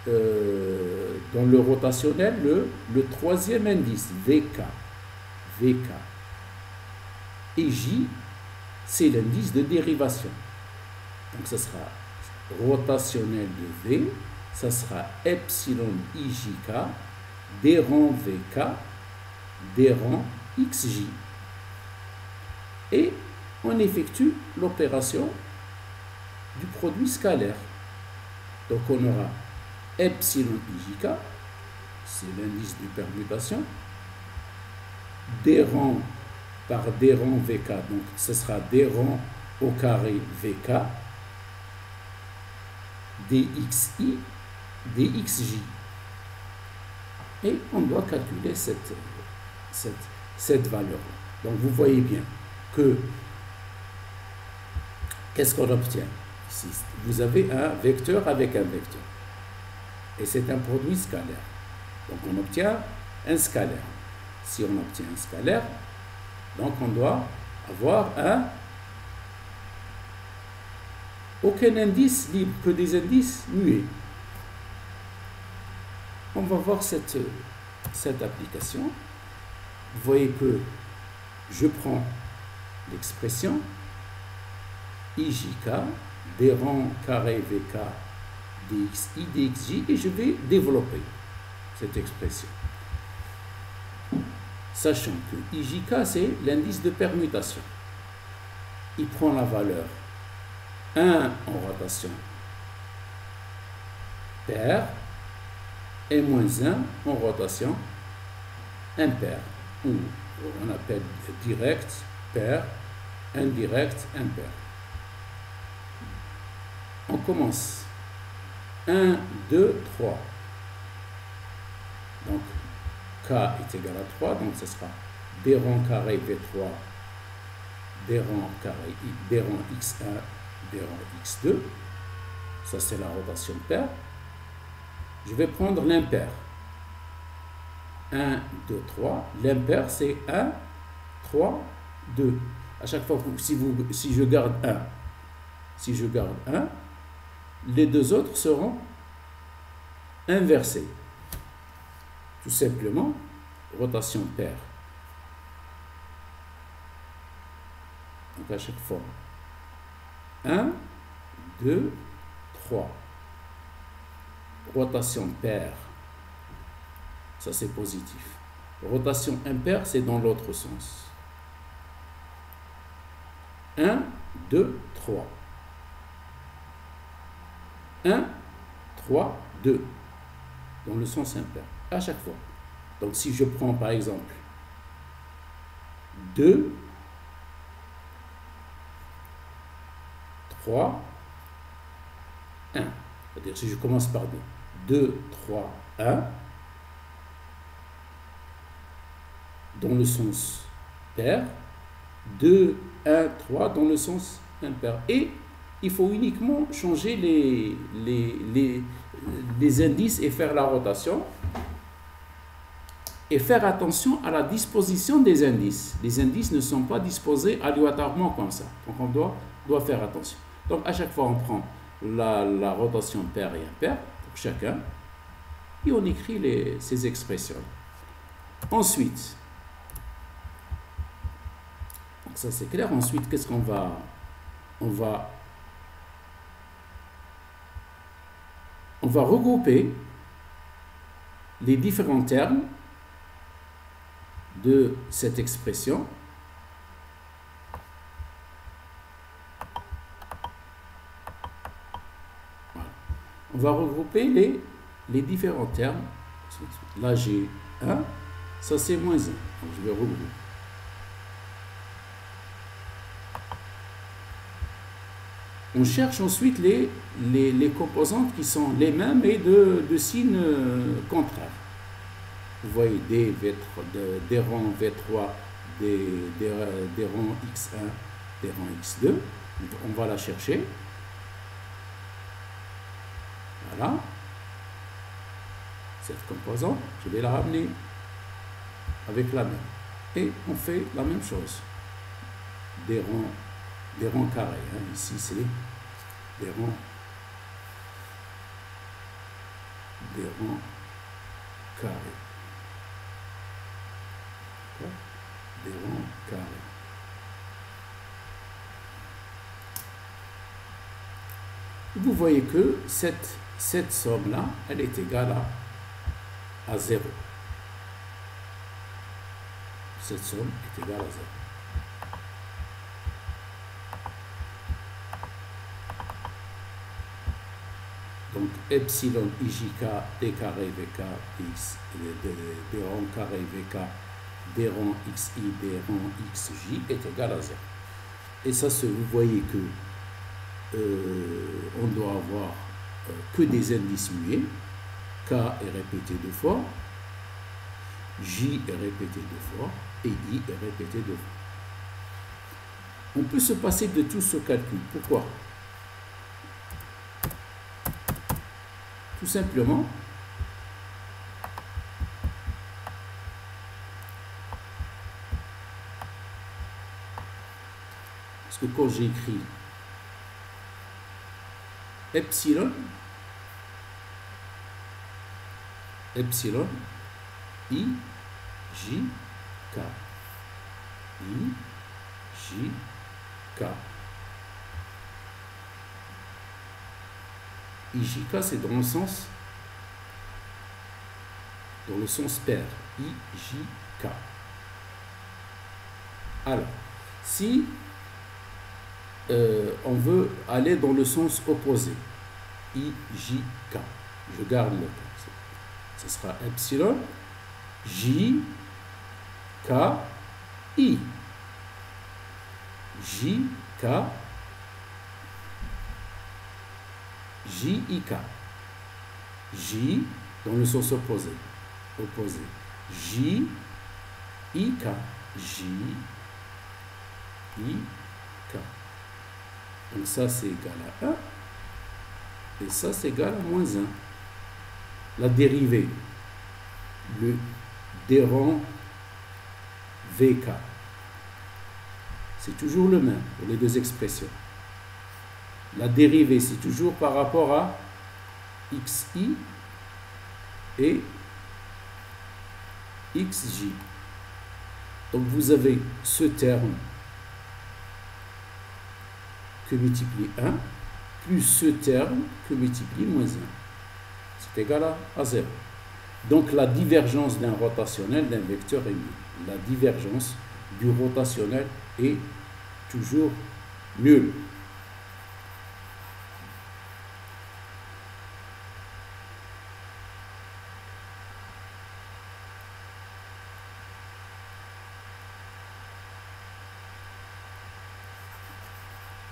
dans le rotationnel le troisième indice, vk. Et j, c'est l'indice de dérivation. Donc ça sera rotationnel de v, ça sera epsilon ijk, d rang vk, d rang xj. Et on effectue l'opération du produit scalaire. Donc on aura epsilon ijk, c'est l'indice de permutation, d rang par d rang vk, donc ce sera d rang au carré vk, dxi, dxj. Et on doit calculer cette valeur. Donc vous voyez bien que qu'est-ce qu'on obtient ici? Vous avez un vecteur avec un vecteur. Et c'est un produit scalaire. Donc on obtient un scalaire. Si on obtient un scalaire, donc on doit avoir aucun indice libre, que des indices muets. On va voir cette application. Vous voyez que je prends l'expression ijk, d rang carré vk, dxi, dxj, et je vais développer cette expression. Sachant que ijk, c'est l'indice de permutation. Il prend la valeur 1 en rotation paire et moins 1 en rotation impaire, ou on appelle direct, paire, indirect, impaire. On commence 1, 2, 3. Donc k est égal à 3, donc ce sera d rang carré v3, d rang carré d rang x1, d rang x2. Ça c'est la rotation paire. Je vais prendre l'impaire. 1, 2, 3. L'impaire c'est 1, 3, 2. À chaque fois, si je garde 1, les deux autres seront inversés. Tout simplement, rotation paire. Donc à chaque fois, 1, 2, 3. Rotation paire, ça c'est positif. Rotation impaire, c'est dans l'autre sens. 1, 2, 3. 1, 3, 2. Dans le sens impair. À chaque fois. Donc si je prends par exemple 2, 3, 1. C'est-à-dire si je commence par 2. 2, 3, 1. Dans le sens pair. 2, 1, 3 dans le sens impair. Et il faut uniquement changer les indices et faire la rotation. Et faire attention à la disposition des indices. Les indices ne sont pas disposés aléatoirement comme ça. Donc on doit faire attention. Donc à chaque fois on prend la rotation paire et impaire pour chacun. Et on écrit ces expressions. Ensuite, donc ça c'est clair. Ensuite, qu'est-ce qu'on va... On va regrouper les différents termes de cette expression. Voilà. On va regrouper les différents termes. Là j'ai 1, ça c'est moins 1. Donc je vais regrouper. On cherche ensuite les composantes qui sont les mêmes et de signes contraires. vous voyez des rangs V3, des rangs X1, des rangs X2. On va la chercher. Voilà. Cette composante, je vais la ramener avec la même. Et on fait la même chose. Des rangs carrés. Hein. Ici, c'est des rangs carrés. Des rangs carrés. Vous voyez que cette somme-là, elle est égale à 0. Cette somme est égale à 0. Donc, epsilon ijk d carré vk x, des rangs carré vk, des rangs xi, des rangs xj est égal à 0. Et ça, vous voyez que on doit avoir que des indices muets. K est répété 2 fois, J est répété 2 fois et I est répété 2 fois. On peut se passer de tout ce calcul. Pourquoi? Tout simplement parce que quand j'écris epsilon, I, J, K. I, J, K. IJK, c'est dans le sens pair. IJK. Alors, si on veut aller dans le sens opposé, IJK, je garde le cas. Ce sera epsilon, J, K, I. J, K, J, I, K. J dans le sens opposé. J, I, K. J, I, K. Donc ça c'est égal à 1. Et ça c'est égal à moins 1. La dérivée, le dérang VK, c'est toujours le même pour les deux expressions. La dérivée, c'est toujours par rapport à XI et XJ. Donc vous avez ce terme que multiplie 1 plus ce terme que multiplie moins 1. C'est égal à 0. Donc la divergence d'un rotationnel d'un vecteur est nulle. La divergence du rotationnel est toujours nulle.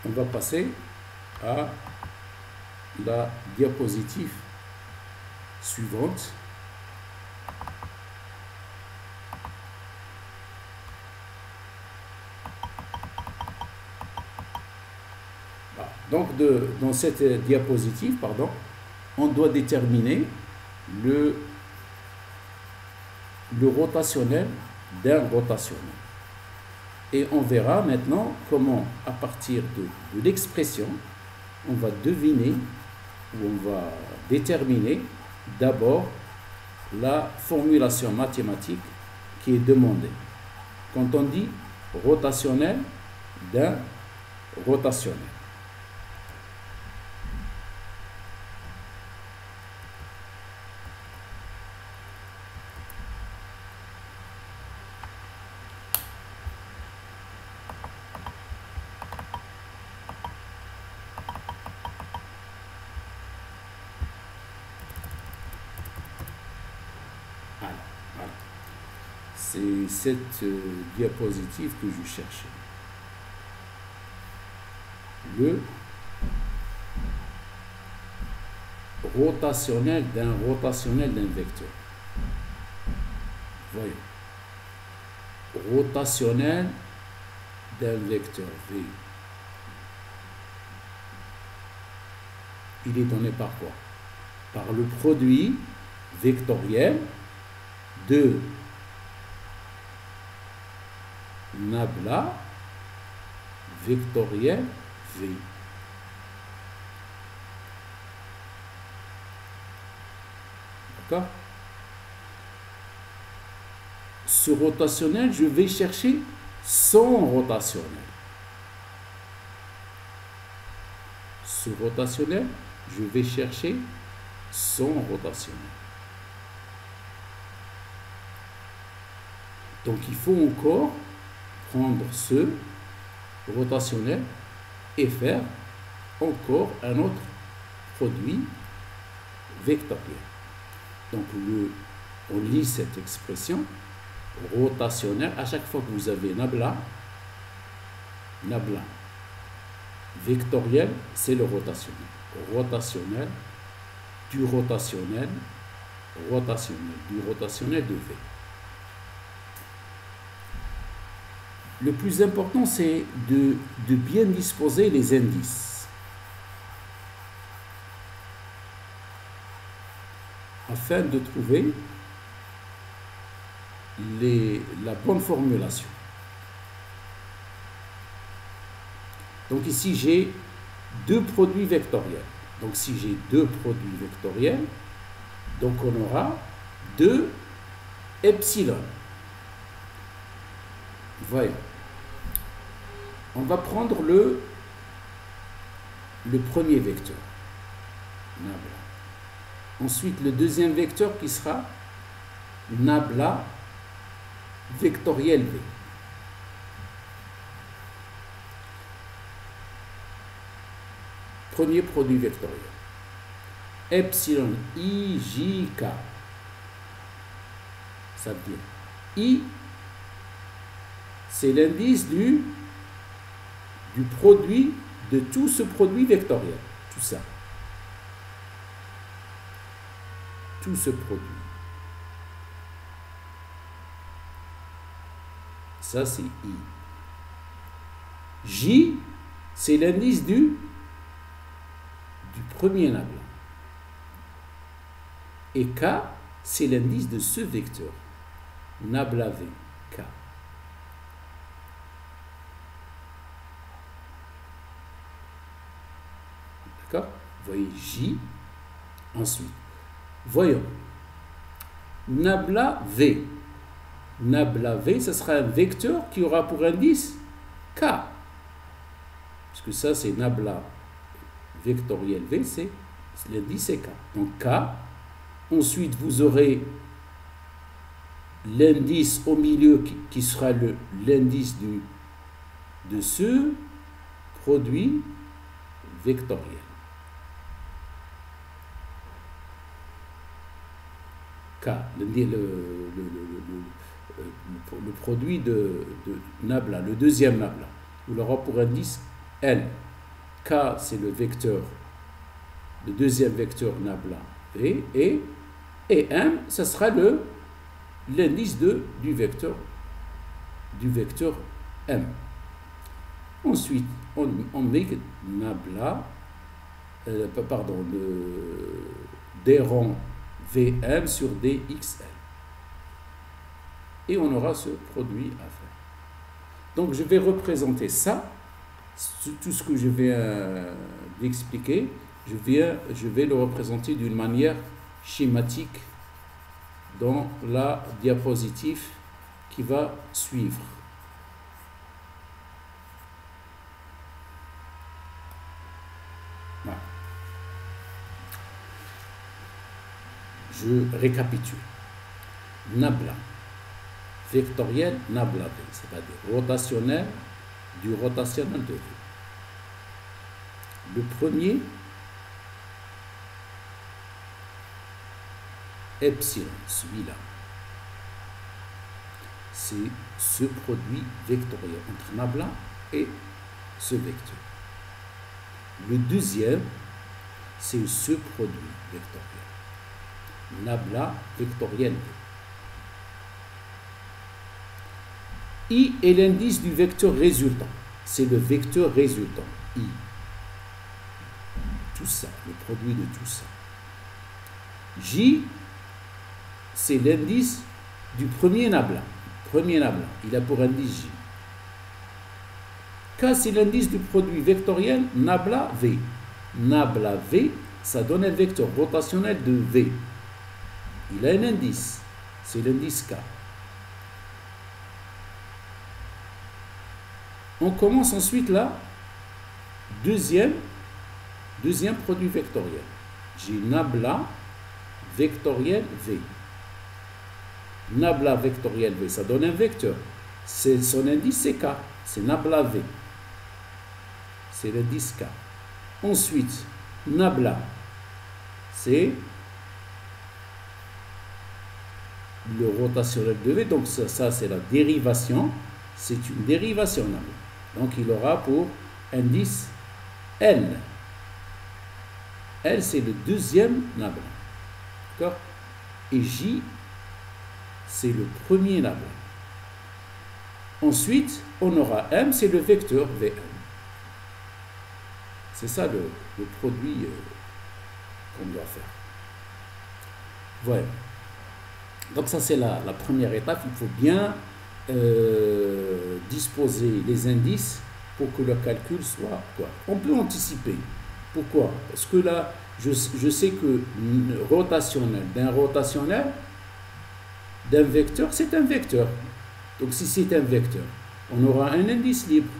On va passer à la diapositive suivante. Donc, dans cette diapositive, on doit déterminer le rotationnel d'un rotationnel. Et on verra maintenant comment, à partir de l'expression, on va deviner ou on va déterminer d'abord la formulation mathématique qui est demandée. Quand on dit rotationnel d'un rotationnel. C'est cette diapositive que je cherchais. Le rotationnel d'un vecteur. Voyons. Rotationnel d'un vecteur V. Il est donné par quoi? Par le produit vectoriel de nabla vectoriel V. D'accord? Ce rotationnel, je vais chercher son rotationnel. Ce rotationnel, je vais chercher son rotationnel. Donc il faut encore prendre ce rotationnel et faire encore un autre produit vectoriel. Donc on lit cette expression rotationnel à chaque fois que vous avez nabla vectoriel, c'est le rotationnel. Rotationnel, du rotationnel de V. Le plus important, c'est de bien disposer les indices afin de trouver la bonne formulation. Donc ici, j'ai deux produits vectoriels. Donc si j'ai deux produits vectoriels, donc on aura 2 epsilon. Voyons. On va prendre le premier vecteur, nabla. Ensuite, le deuxième vecteur qui sera nabla vectoriel V. Premier produit vectoriel. Epsilon I, J, K. Ça veut dire I, c'est l'indice du produit, de tout ce produit vectoriel. Tout ça. Tout ce produit. Ça, c'est I. J, c'est l'indice du premier nabla. Et K, c'est l'indice de ce vecteur. Nabla V, K. D'accord? Vous voyez J. Ensuite, voyons. Nabla V. Nabla V, ce sera un vecteur qui aura pour indice K. Parce que ça, c'est nabla vectoriel V, c'est l'indice c'est K. Donc K. Ensuite, vous aurez l'indice au milieu qui sera l'indice de ce produit vectoriel. K, le produit de nabla, le deuxième nabla. Vous l'aurez pour indice L. K, c'est le vecteur, le deuxième vecteur nabla V, et M, ce sera l'indice du vecteur M. Ensuite, on met nabla, D rond VM sur DXL. Et on aura ce produit à faire. Donc, je vais représenter ça, tout ce que je viens d'expliquer, je vais le représenter d'une manière schématique dans la diapositive qui va suivre. Voilà. Je récapitule. Nabla, vectoriel nabla V, c'est-à-dire rotationnel du rotationnel de V. Le premier, epsilon, celui-là, c'est ce produit vectoriel entre nabla et ce vecteur. Le deuxième, c'est ce produit vectoriel, nabla vectoriel V. I est l'indice du vecteur résultant. C'est le vecteur résultant, I. Tout ça, le produit de tout ça. J, c'est l'indice du premier nabla. Premier nabla, il a pour indice J. K, c'est l'indice du produit vectoriel nabla V. Nabla V, ça donne un vecteur rotationnel de V. Il a un indice, c'est l'indice K. On commence ensuite là, deuxième produit vectoriel. J'ai nabla vectoriel V. Nabla vectoriel V, ça donne un vecteur. Son indice c'est K, c'est nabla V. C'est l'indice K. Ensuite, nabla, c'est le rotationnel de V. Donc ça c'est la dérivation. C'est une dérivation nabla. Donc il aura pour indice L. L, c'est le deuxième nabla. D'accord? Et J, c'est le premier nabla. Ensuite, on aura M, c'est le vecteur Vm. C'est ça le produit qu'on doit faire. Voilà. Donc ça, c'est la première étape. Il faut bien disposer les indices pour que le calcul soit quoi. On peut anticiper. Pourquoi? Parce que là, je sais que rotationnel d'un vecteur, c'est un vecteur. Donc si c'est un vecteur, on aura un indice libre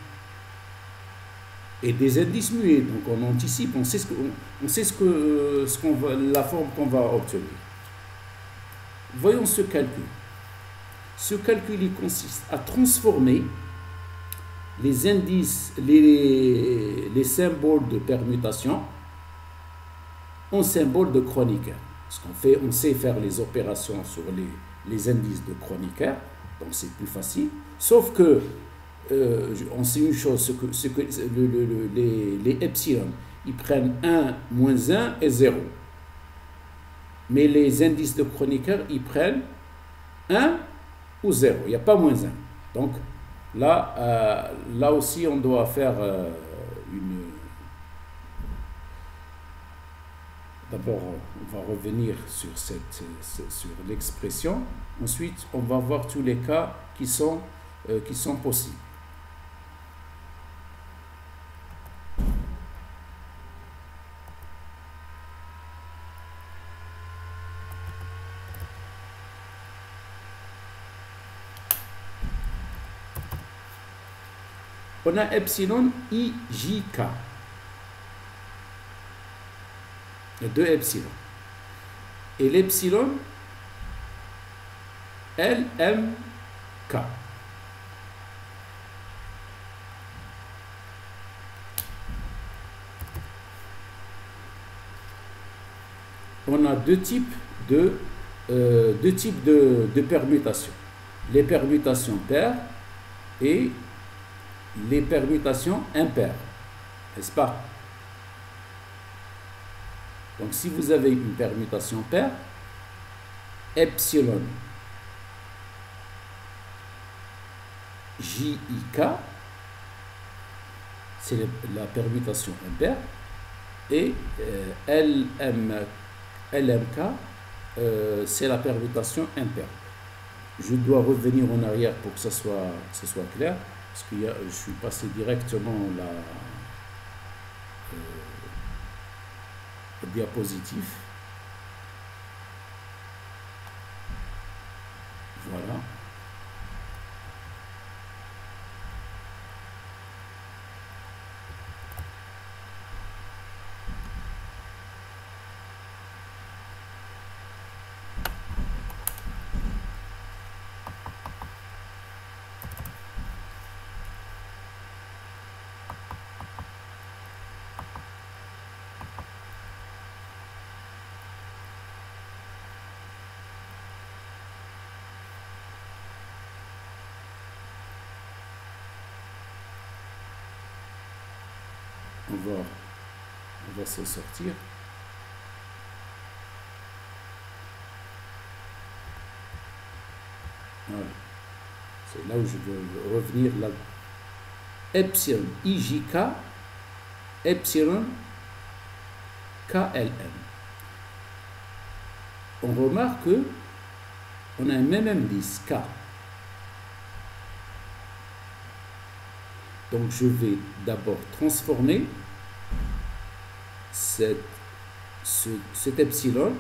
et des indices muets. Donc on anticipe, on sait la forme qu'on va obtenir. Voyons ce calcul. Ce calcul, il consiste à transformer les indices, les symboles de permutation en symboles de Kronecker. Parce on sait faire les opérations sur les indices de Kronecker, donc c'est plus facile. Sauf que, on sait une chose, les epsilon, ils prennent 1, moins 1 et 0. Mais les indices de Kronecker, ils prennent 1 ou 0. Il n'y a pas moins 1. Donc, là aussi, on doit faire D'abord, on va revenir sur l'expression. Ensuite, on va voir tous les cas qui sont possibles. On a epsilon I, J, K. Il y a deux epsilon. Et l'epsilon, L, M, K. On a deux types de permutations. Les permutations paires et les permutations impaires. N'est-ce pas? Donc, si vous avez une permutation paire, epsilon JIK, c'est la permutation impaire, et LMK, c'est la permutation impaire. Je dois revenir en arrière pour que ce soit clair, parce que je suis passé directement la diapositive. Voilà. On va s'en sortir. Voilà. C'est là où je veux revenir là. Epsilon IJK, epsilon KLM. On remarque que on a un même indice K. Donc je vais d'abord transformer cet epsilon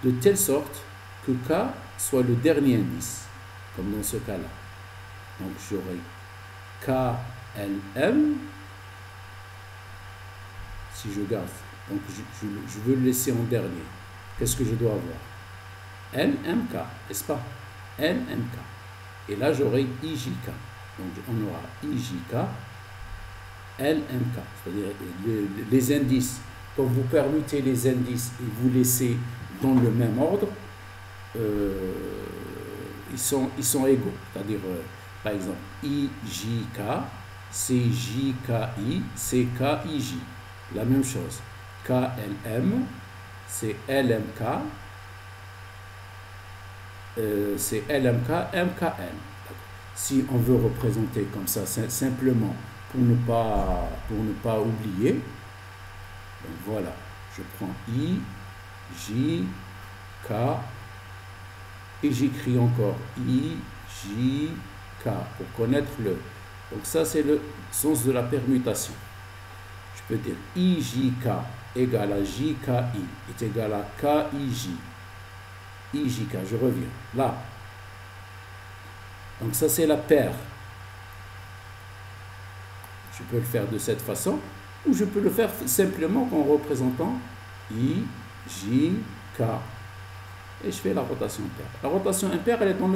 de telle sorte que K soit le dernier indice, comme dans ce cas-là. Donc j'aurai KLM, si je garde, donc je veux le laisser en dernier. Qu'est-ce que je dois avoir? LMK, n'est-ce pas? LMK. Et là j'aurai IJK. Donc on aura IJK, LMK. C'est-à-dire les indices, quand vous permutez les indices et vous laissez dans le même ordre, ils sont égaux. C'est-à-dire, par exemple, IJK, c'est JKI, c'est KIJ. La même chose. KLM, c'est LMK, c'est LMK, MKL. Si on veut représenter comme ça, simplement pour ne pas oublier, donc voilà, je prends I, J, K, et j'écris encore I, J, K, pour connaître le. Donc ça, c'est le sens de la permutation. Je peux dire IJK égale à JKI est égal à KIJ. IJK, je reviens, là. Donc ça, c'est la paire. Je peux le faire de cette façon, ou je peux le faire simplement en représentant I, J, K. Et je fais la rotation impaire. La rotation impaire, elle est dans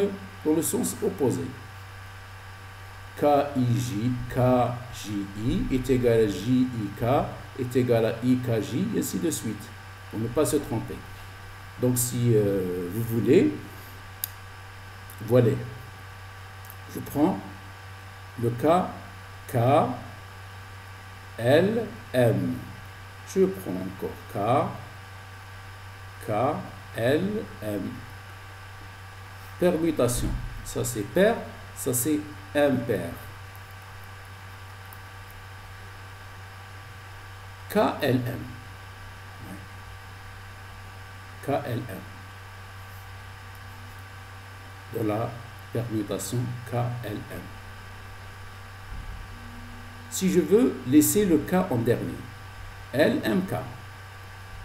le sens opposé. KIJ, KJI est égal à JIK est égal à IKJ, et ainsi de suite, pour ne pas se tromper. Donc si vous voulez, voilà. Je prends le cas K, L, M. Je prends encore K, L, M. Permutation. Ça c'est paire, ça c'est impair. KLM. KLM. De la permutation KLM. Si je veux laisser le K en dernier, LMK,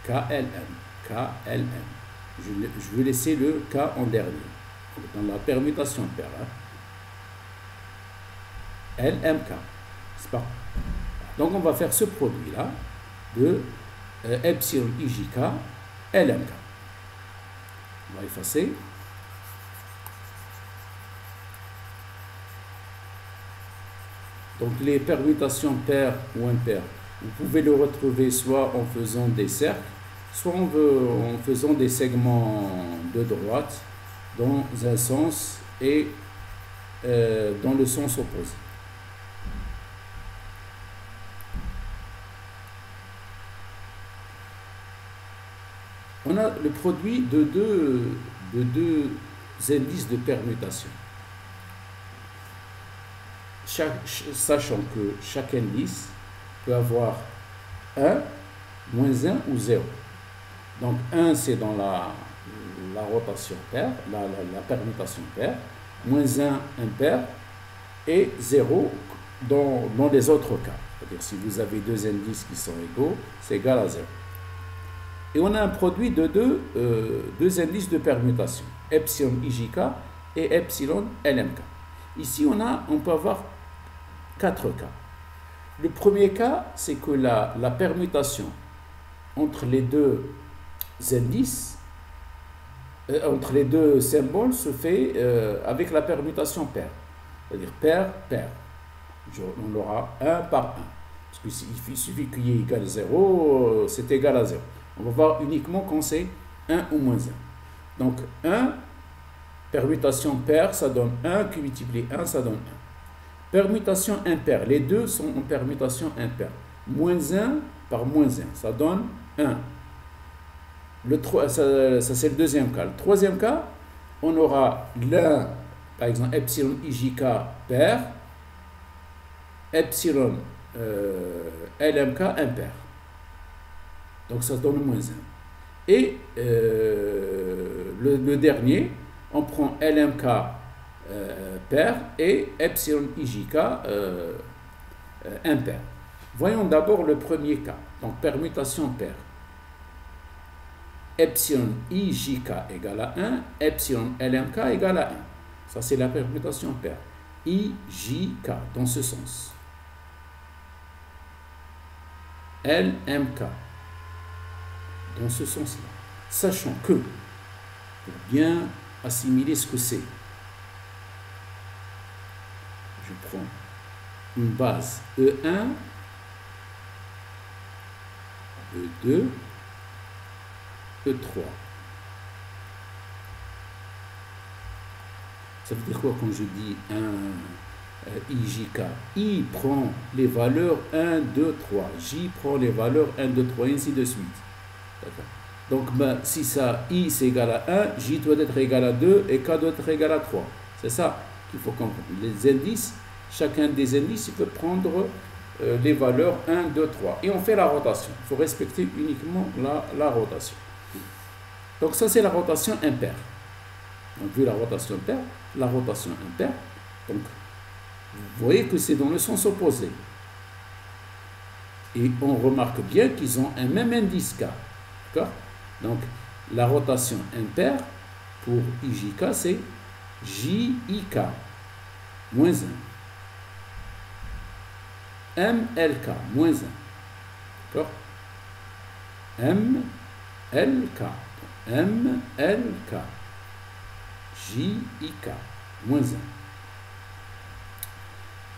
KLM, KLM. Je veux laisser le K en dernier. Dans la permutation paire. LMK, n'est-ce pas? Donc on va faire ce produit-là de epsilon IJK, LMK. On va effacer. Donc les permutations paires ou impaires, vous pouvez le retrouver soit en faisant des cercles, soit en faisant des segments de droite dans un sens et dans le sens opposé. On a le produit de deux indices de permutation. Sachant que chaque indice peut avoir 1, moins 1 ou 0. Donc 1 c'est dans la rotation paire, la permutation paire, moins 1 impair et 0 dans les autres cas. C'est-à-dire si vous avez deux indices qui sont égaux, c'est égal à 0. Et on a un produit de deux indices de permutation, epsilon IJK et epsilon LMK. Ici, on peut avoir 4 cas. Le premier cas, c'est que la permutation entre les deux indices, entre les deux symboles, se fait avec la permutation paire. C'est-à-dire paire, paire. On aura 1 par 1. Parce qu'il suffit qu'il y ait égal à 0, c'est égal à 0. On va voir uniquement quand c'est 1 ou moins 1. Donc 1, permutation paire, ça donne 1, qui multiplie 1, ça donne 1. Permutation impaire, les deux sont en permutation impaire. Moins 1 par moins 1, ça donne 1. Ça c'est le deuxième cas. Le troisième cas, on aura l'un par exemple, epsilon IJK pair, epsilon LMK impair. Donc ça donne moins 1. Et le dernier, on prend LMK pair et epsilon IJK impair. Voyons d'abord le premier cas, donc permutation paire. Epsilon IJK égale à 1, epsilon LMK égale à 1. Ça, c'est la permutation paire. IJK, dans ce sens. LMK, dans ce sens-là. Sachant que, pour bien assimiler ce que c'est, je prends une base E1, E2, E3. Ça veut dire quoi quand je dis IJK? I prend les valeurs 1, 2, 3. J prend les valeurs 1, 2, 3, et ainsi de suite. Donc, si ça, I c'est égal à 1, J doit être égal à 2 et K doit être égal à 3. C'est ça qu'il faut comprendre. Les indices, chacun des indices, il peut prendre les valeurs 1, 2, 3. Et on fait la rotation. Il faut respecter uniquement la rotation. Donc ça, c'est la rotation impaire. Donc, vu la rotation impaire, donc, vous voyez que c'est dans le sens opposé. Et on remarque bien qu'ils ont un même indice K. D'accord? Donc, la rotation impaire pour IJK, c'est JIK, moins 1. MLK, moins 1. D'accord? MLK. MLK, JIK, moins 1.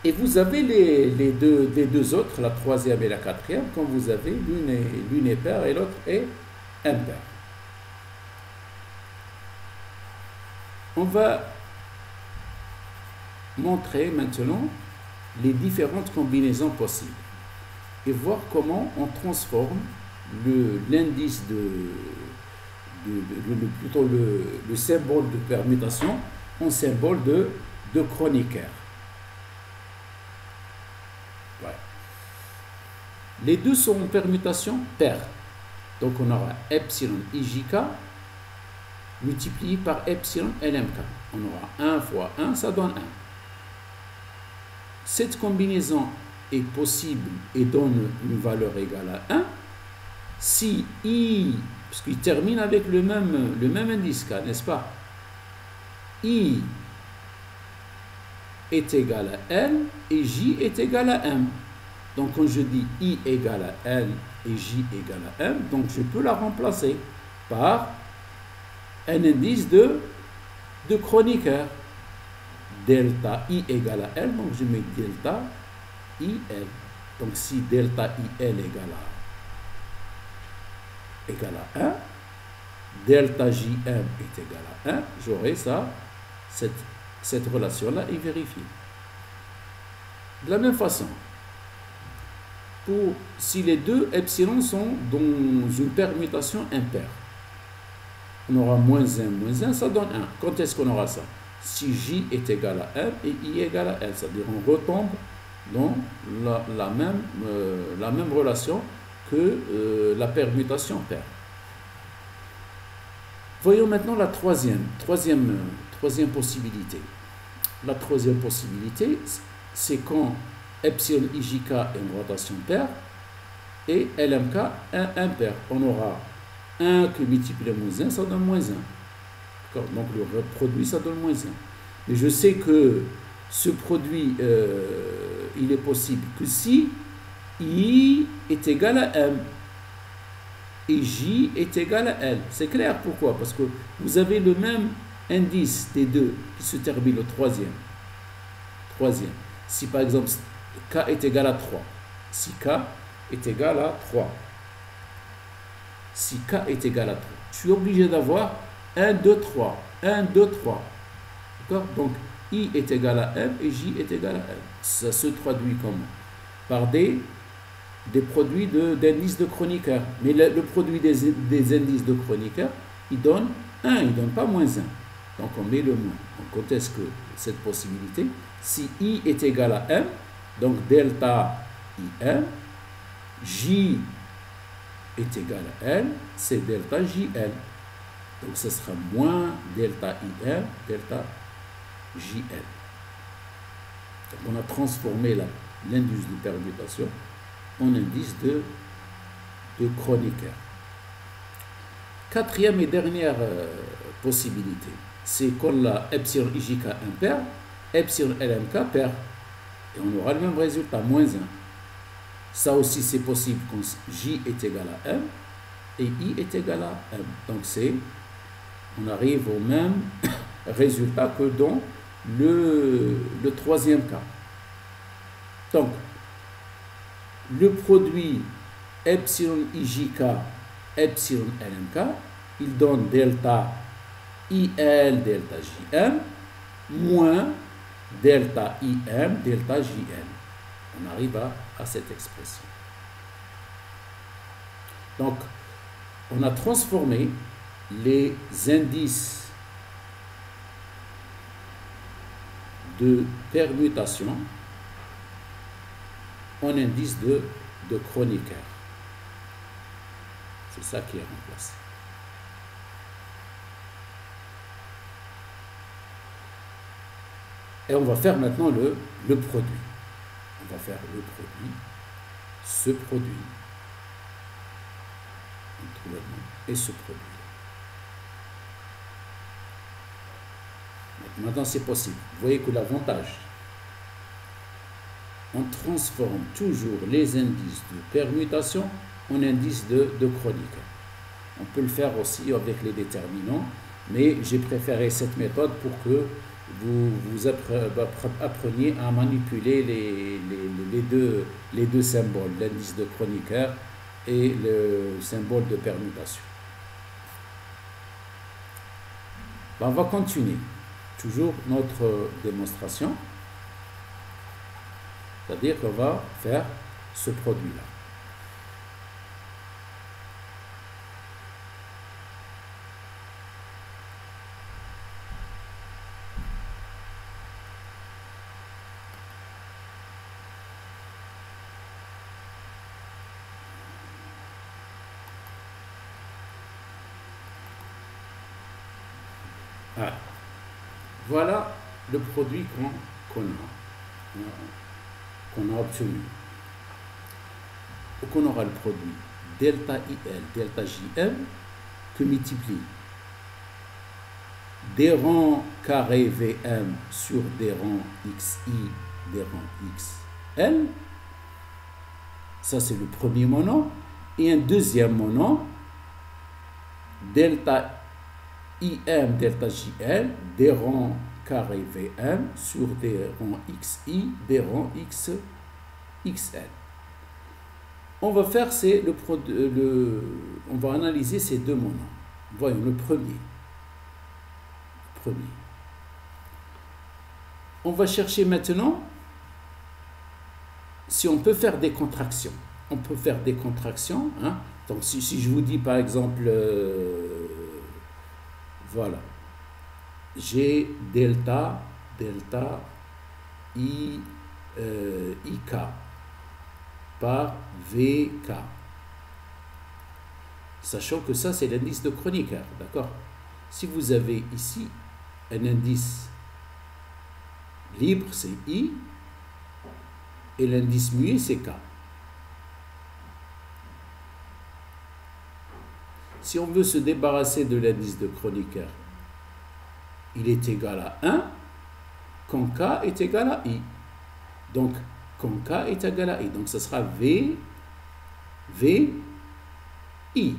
Et vous avez les deux autres, la troisième et la quatrième, quand vous avez l'une est paire et l'autre est impaire. On va montrer maintenant les différentes combinaisons possibles et voir comment on transforme l'indice plutôt le symbole de permutation en symbole de Kronecker. Ouais. Les deux sont en permutation paire. Donc on aura epsilon IJK multiplié par epsilon LMK. On aura 1 fois 1, ça donne 1. Cette combinaison est possible et donne une valeur égale à 1 si I, parce qu'il termine avec le même indice K, n'est-ce pas? I est égal à L et J est égal à M. Donc quand je dis I égale à L et J égale à M, donc je peux la remplacer par un indice de Kronecker. Delta I égale à L, donc je mets delta IL. Donc si delta IL égale à 1, delta JM est égal à 1, j'aurai cette relation-là est vérifiée. De la même façon, si les deux epsilon sont dans une permutation impaire, on aura moins 1, ça donne 1. Quand est-ce qu'on aura ça? Si J est égal à M et I est égal à L, c'est-à-dire on retombe dans la même relation que la permutation paire. Voyons maintenant la troisième possibilité. La troisième possibilité, c'est quand epsilon IJK est une rotation paire et LMK impaire. On aura 1 qui multiplie moins 1, ça donne moins 1. Donc le produit, ça donne moins 1. Mais je sais que ce produit, il est possible que si I est égal à M et J est égal à L. C'est clair pourquoi? Parce que vous avez le même indice des deux qui se termine au troisième. Si par exemple K est égal à 3, si K est égal à 3, si K est égal à 3, je suis obligé d'avoir 1, 2, 3. 1, 2, 3. D'accord? Donc, I est égal à M et J est égal à M. Ça se traduit comment? Par des produits d'indices de Kronecker. Mais le produit des indices de Kronecker, il donne 1, il ne donne pas moins 1. Donc on met le moins. On conteste que cette possibilité. Si I est égal à M, donc delta IM, J est égal à L, c'est delta JL. Donc ce sera moins delta IM, delta JL. Donc on a transformé l'indice de permutation en indice de Kronecker. Quatrième et dernière possibilité, c'est qu'on l'a epsilon IJK impair, epsilon LMK pair. Et on aura le même résultat, moins 1. Ça aussi, c'est possible quand J est égal à M et I est égal à M. Donc, on arrive au même résultat que dans le troisième cas. Donc, le produit epsilon IJK, epsilon LMK, il donne delta IL, delta JM, moins delta IM, delta JL. On arrive à cette expression. Donc, on a transformé les indices de permutation en indice de Kronecker. C'est ça qui est remplacé. Et on va faire maintenant le produit. On va faire le produit, ce produit, et ce produit. Maintenant, c'est possible. Vous voyez que l'avantage, on transforme toujours les indices de permutation en indices de Kronecker. On peut le faire aussi avec les déterminants, mais j'ai préféré cette méthode pour que vous appreniez à manipuler les deux symboles, l'indice de Kronecker et le symbole de permutation. On va continuer toujours notre démonstration, c'est-à-dire qu'on va faire ce produit-là. Voilà le produit qu'on a obtenu. Donc on aura le produit delta IL, delta JM que multiplie des rangs carrés VM sur des rangs XI, des rangs XL. Ça, c'est le premier monon. Et un deuxième monon, delta IM, delta JL, des rangs carrés VM sur des rangs XI, des rangs XL. On va faire, on va analyser ces deux monos. Voyons le premier. On va chercher maintenant si on peut faire des contractions. On peut faire des contractions. Hein? Donc si je vous dis par exemple, voilà, j'ai delta IK par VK. Sachant que ça, c'est l'indice de Kronecker, d'accord? Si vous avez ici un indice libre, c'est I, et l'indice muet, c'est K. Si on veut se débarrasser de l'indice de Kronecker, il est égal à 1 quand K est égal à I. Donc, quand K est égal à I. Donc, ce sera V, I.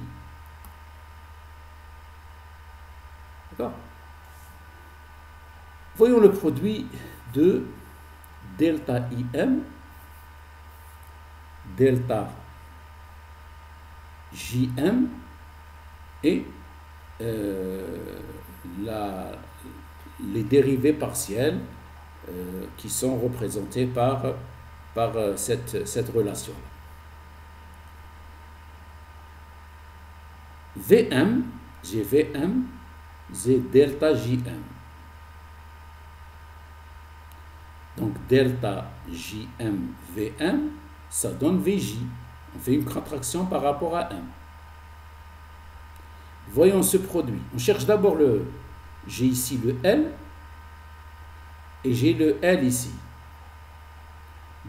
D'accord? Voyons le produit de delta IM, delta JM et les dérivés partiels qui sont représentés par cette relation. VM, j'ai VM c'est delta JM. Donc delta JM VM, ça donne VJ. On fait une contraction par rapport à M. Voyons ce produit. On cherche d'abord le... J'ai ici le L et j'ai le L ici.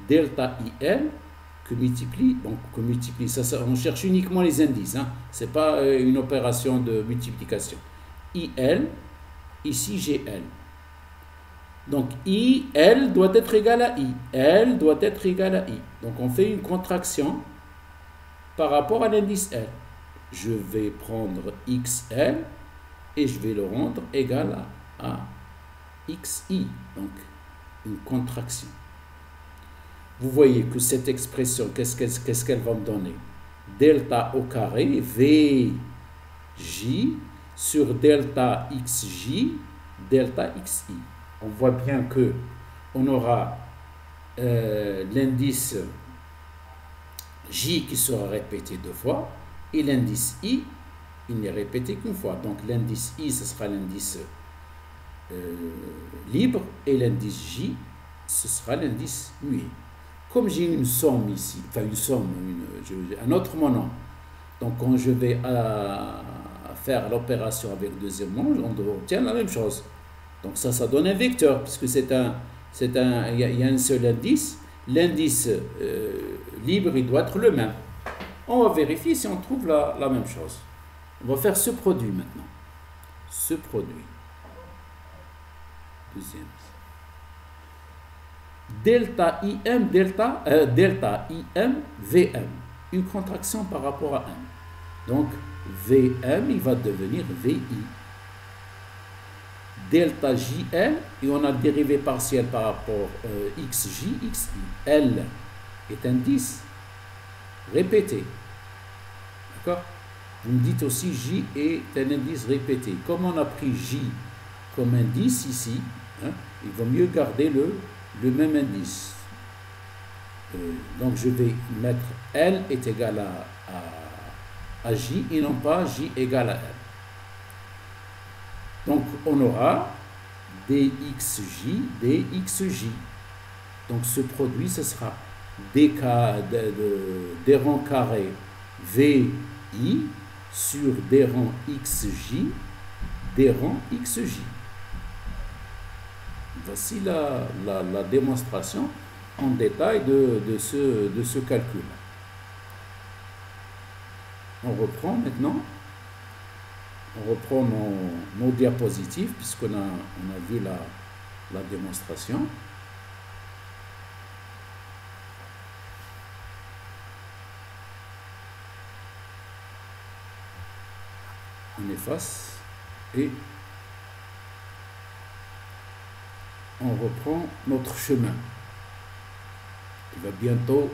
Delta IL que multiplie, on cherche uniquement les indices, hein. Ce n'est pas une opération de multiplication. IL, ici j'ai L. Donc IL doit être égal à I. L doit être égal à I. Donc on fait une contraction par rapport à l'indice L. Je vais prendre XL et je vais le rendre égal à XI. Donc une contraction. Vous voyez que cette expression, qu'est-ce qu'elle va me donner? Delta au carré, VJ sur delta XJ, delta XI. On voit bien que on aura l'indice J qui sera répété 2 fois et l'indice I, il n'est répété qu'une fois. Donc l'indice I, ce sera l'indice libre et l'indice J, ce sera l'indice muet. Comme j'ai une somme ici, enfin une somme, un autre monom, donc quand je vais faire l'opération avec le deuxième nombre, on obtient la même chose. Donc ça donne un vecteur, puisque il y a un seul indice. L'indice libre, il doit être le même. On va vérifier si on trouve la même chose. On va faire ce produit maintenant. Ce produit. Deuxième. Delta IM, delta IM, VM. Une contraction par rapport à M. Donc, VM, il va devenir VI. Delta JL, et on a le dérivé partiel par rapport XJ, XI. L est indice répété. D'accord? Vous me dites aussi J est un indice répété. Comme on a pris J comme indice ici, hein, il vaut mieux garder le même indice. Donc je vais mettre L est égal à J et non pas J égale à L. Donc on aura DXJ, DXJ. Donc ce produit, ce sera des rangs carrés VI sur des rangs XJ, des rangs XJ. Voici la démonstration en détail de ce calcul. On reprend maintenant. On reprend nos diapositives puisqu'on a vu la démonstration. On efface et on reprend notre chemin qui va bientôt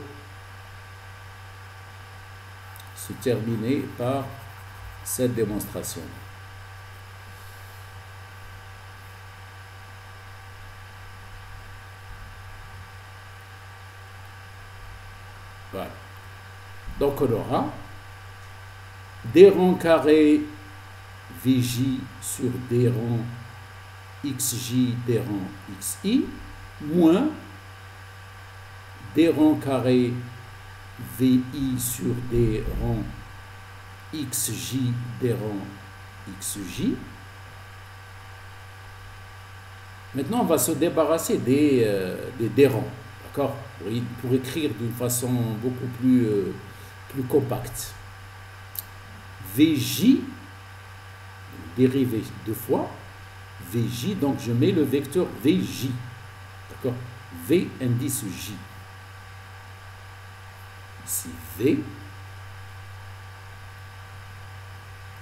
se terminer par cette démonstration. Voilà. Donc on aura des rangs carrés VJ sur des rangs XJ, des rangs XI, moins des rangs carrés VI sur des rangs XJ, des rangs XJ. Maintenant, on va se débarrasser des rangs, d'accord, pour écrire d'une façon beaucoup plus compacte. VJ, dérivé 2 fois, VJ, donc je mets le vecteur VJ, d'accord, V indice J. Ici, V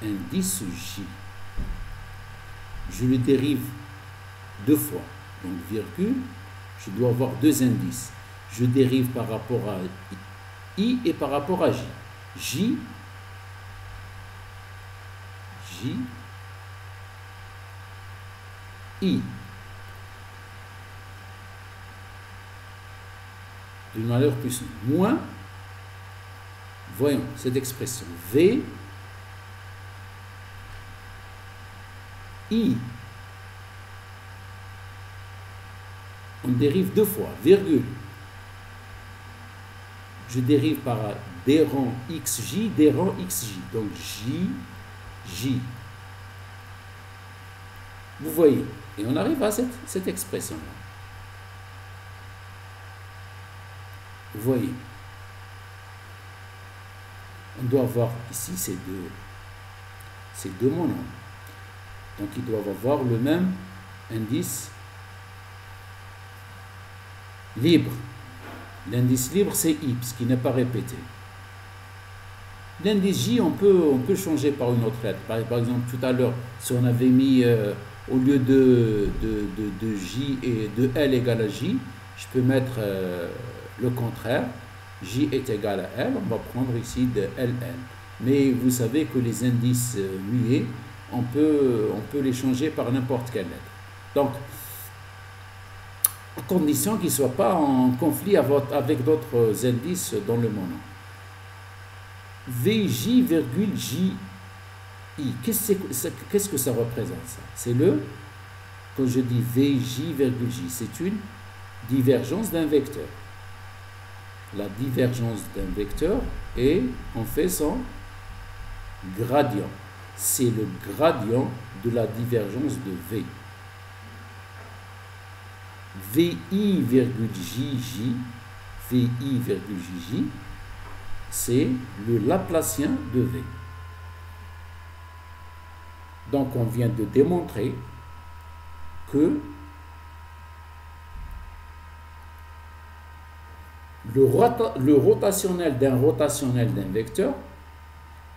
indice J. Je le dérive 2 fois. Donc, virgule, je dois avoir 2 indices. Je dérive par rapport à I et par rapport à J. J, I. D'une manière plus moins, voyons cette expression V I. On dérive deux fois, virgule. Je dérive par d rang xj, d rang xj. Donc j. Vous voyez, et on arrive à cette expression-là. Vous voyez, on doit avoir ici ces deux monomes. Donc ils doivent avoir le même indice libre. L'indice libre, c'est I, ce qui n'est pas répété. L'indice J, on peut changer par une autre lettre. Par exemple, tout à l'heure, si on avait mis, au lieu de J et de L égale à J, je peux mettre le contraire. J est égal à L, on va prendre ici de LN. Mais vous savez que les indices muets, on peut les changer par n'importe quelle lettre. Donc, à condition qu'ils ne soient pas en conflit avec d'autres indices dans le mono. VJ, JI. Qu'est-ce que ça représente, ça? C'est quand je dis VJ, J, c'est une divergence d'un vecteur. La divergence d'un vecteur et on fait son gradient. C'est le gradient de la divergence de V. VI,JJ, VI,JJ, c'est le Laplacien de V. Donc on vient de démontrer que le rotationnel d'un vecteur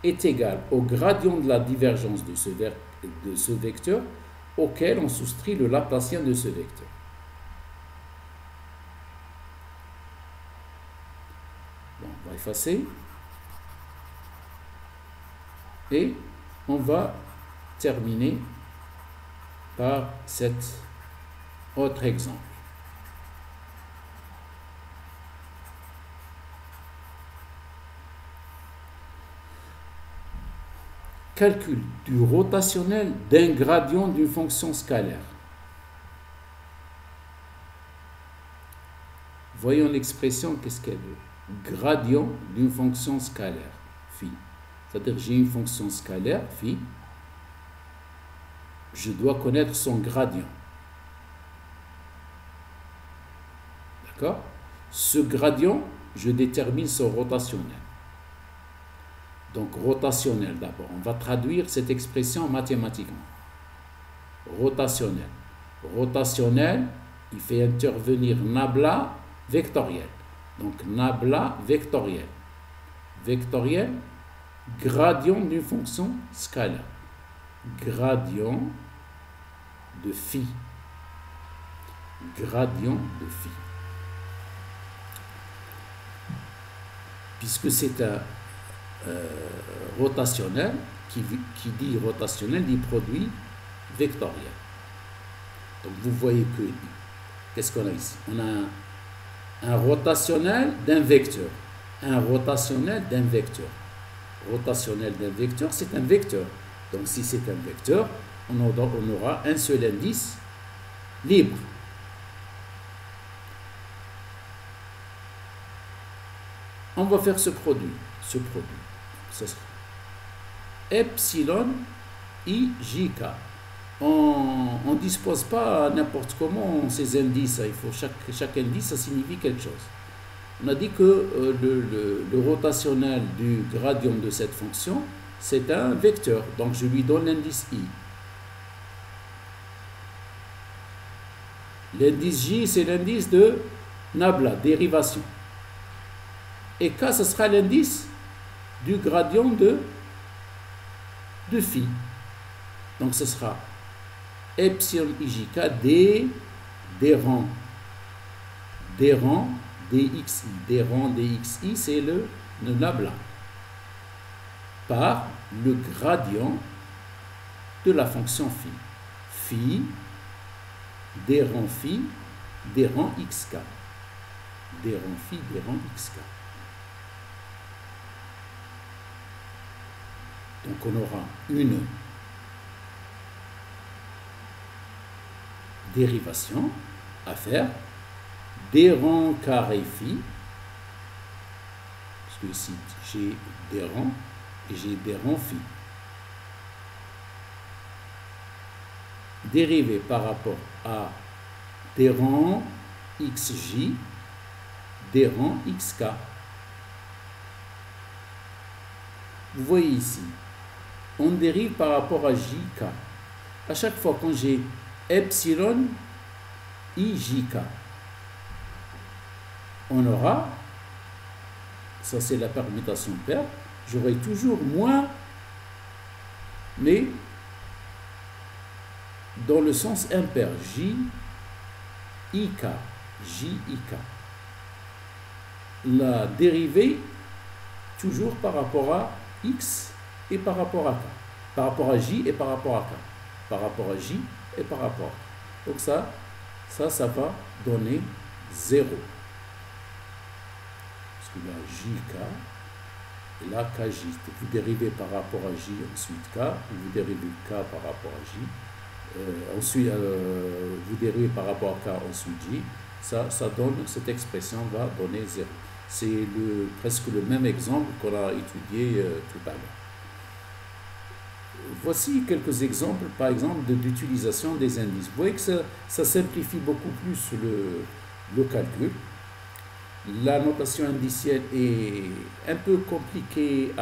est égal au gradient de la divergence de ce vecteur auquel on soustrait le Laplacien de ce vecteur. Bon, on va effacer et on va terminer par cet autre exemple. Calcul du rotationnel d'un gradient d'une fonction scalaire. Voyons l'expression, qu'est-ce qu'elle veut? Gradient d'une fonction scalaire, phi. C'est-à-dire j'ai une fonction scalaire, phi. Je dois connaître son gradient. D'accord? Ce gradient, je détermine son rotationnel. Donc, rotationnel d'abord. On va traduire cette expression mathématiquement. Rotationnel. Rotationnel, il fait intervenir nabla vectoriel. Donc, nabla vectoriel. Vectoriel, gradient d'une fonction scalaire. Gradient de phi. Gradient de phi. Puisque c'est un rotationnel, qui dit rotationnel, dit produit vectoriel. Donc vous voyez que, qu'est-ce qu'on a ici? On a un rotationnel d'un vecteur. Un rotationnel d'un vecteur. Rotationnel d'un vecteur, c'est un vecteur. Donc si c'est un vecteur, on aura un seul indice libre. On va faire ce produit. Ce sera epsilon ijk. On ne dispose pas n'importe comment ces indices. Il faut chaque indice, ça signifie quelque chose. On a dit que le rotationnel du gradient de cette fonction, c'est un vecteur. Donc je lui donne l'indice i. L'indice j, c'est l'indice de nabla, dérivation. Et k, ce sera l'indice du gradient de phi. Donc ce sera epsilon ijk d rang dxi. D rang dxi, c'est le nabla par le gradient de la fonction phi. Phi d rang phi d rang xk. D rang phi d rang xk. Donc on aura dérivation à faire. D rang carré phi, parce que ici j'ai des rangs et j'ai des rangs phi. Dérivé par rapport à des rangs xj, des rangs xk. Vous voyez ici, on dérive par rapport à jk. À chaque fois quand j'ai epsilon ijk, on aura, ça c'est la permutation paire, j'aurai toujours moins, mais dans le sens impair, jik. La dérivée, toujours par rapport à x et par rapport à k. Par rapport à j et par rapport à k. Par rapport à j et par rapport à k. Donc ça va donner 0. Parce que là, jk, et là, kj. Vous dérivez par rapport à j, ensuite k. Vous dérivez k par rapport à j. Ensuite, vous dérivez par rapport à k, ensuite j. Ça donne, cette expression va donner 0. C'est presque le même exemple qu'on a étudié tout à l'heure. Voici quelques exemples, par exemple, d'utilisation des indices. Vous voyez que ça simplifie beaucoup plus le calcul. La notation indicielle est un peu compliquée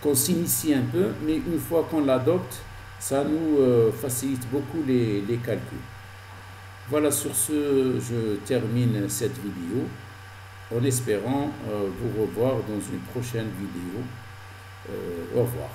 qu'on s'initie un peu, mais une fois qu'on l'adopte, ça nous facilite beaucoup les calculs. Voilà, sur ce, je termine cette vidéo en espérant vous revoir dans une prochaine vidéo. Au revoir.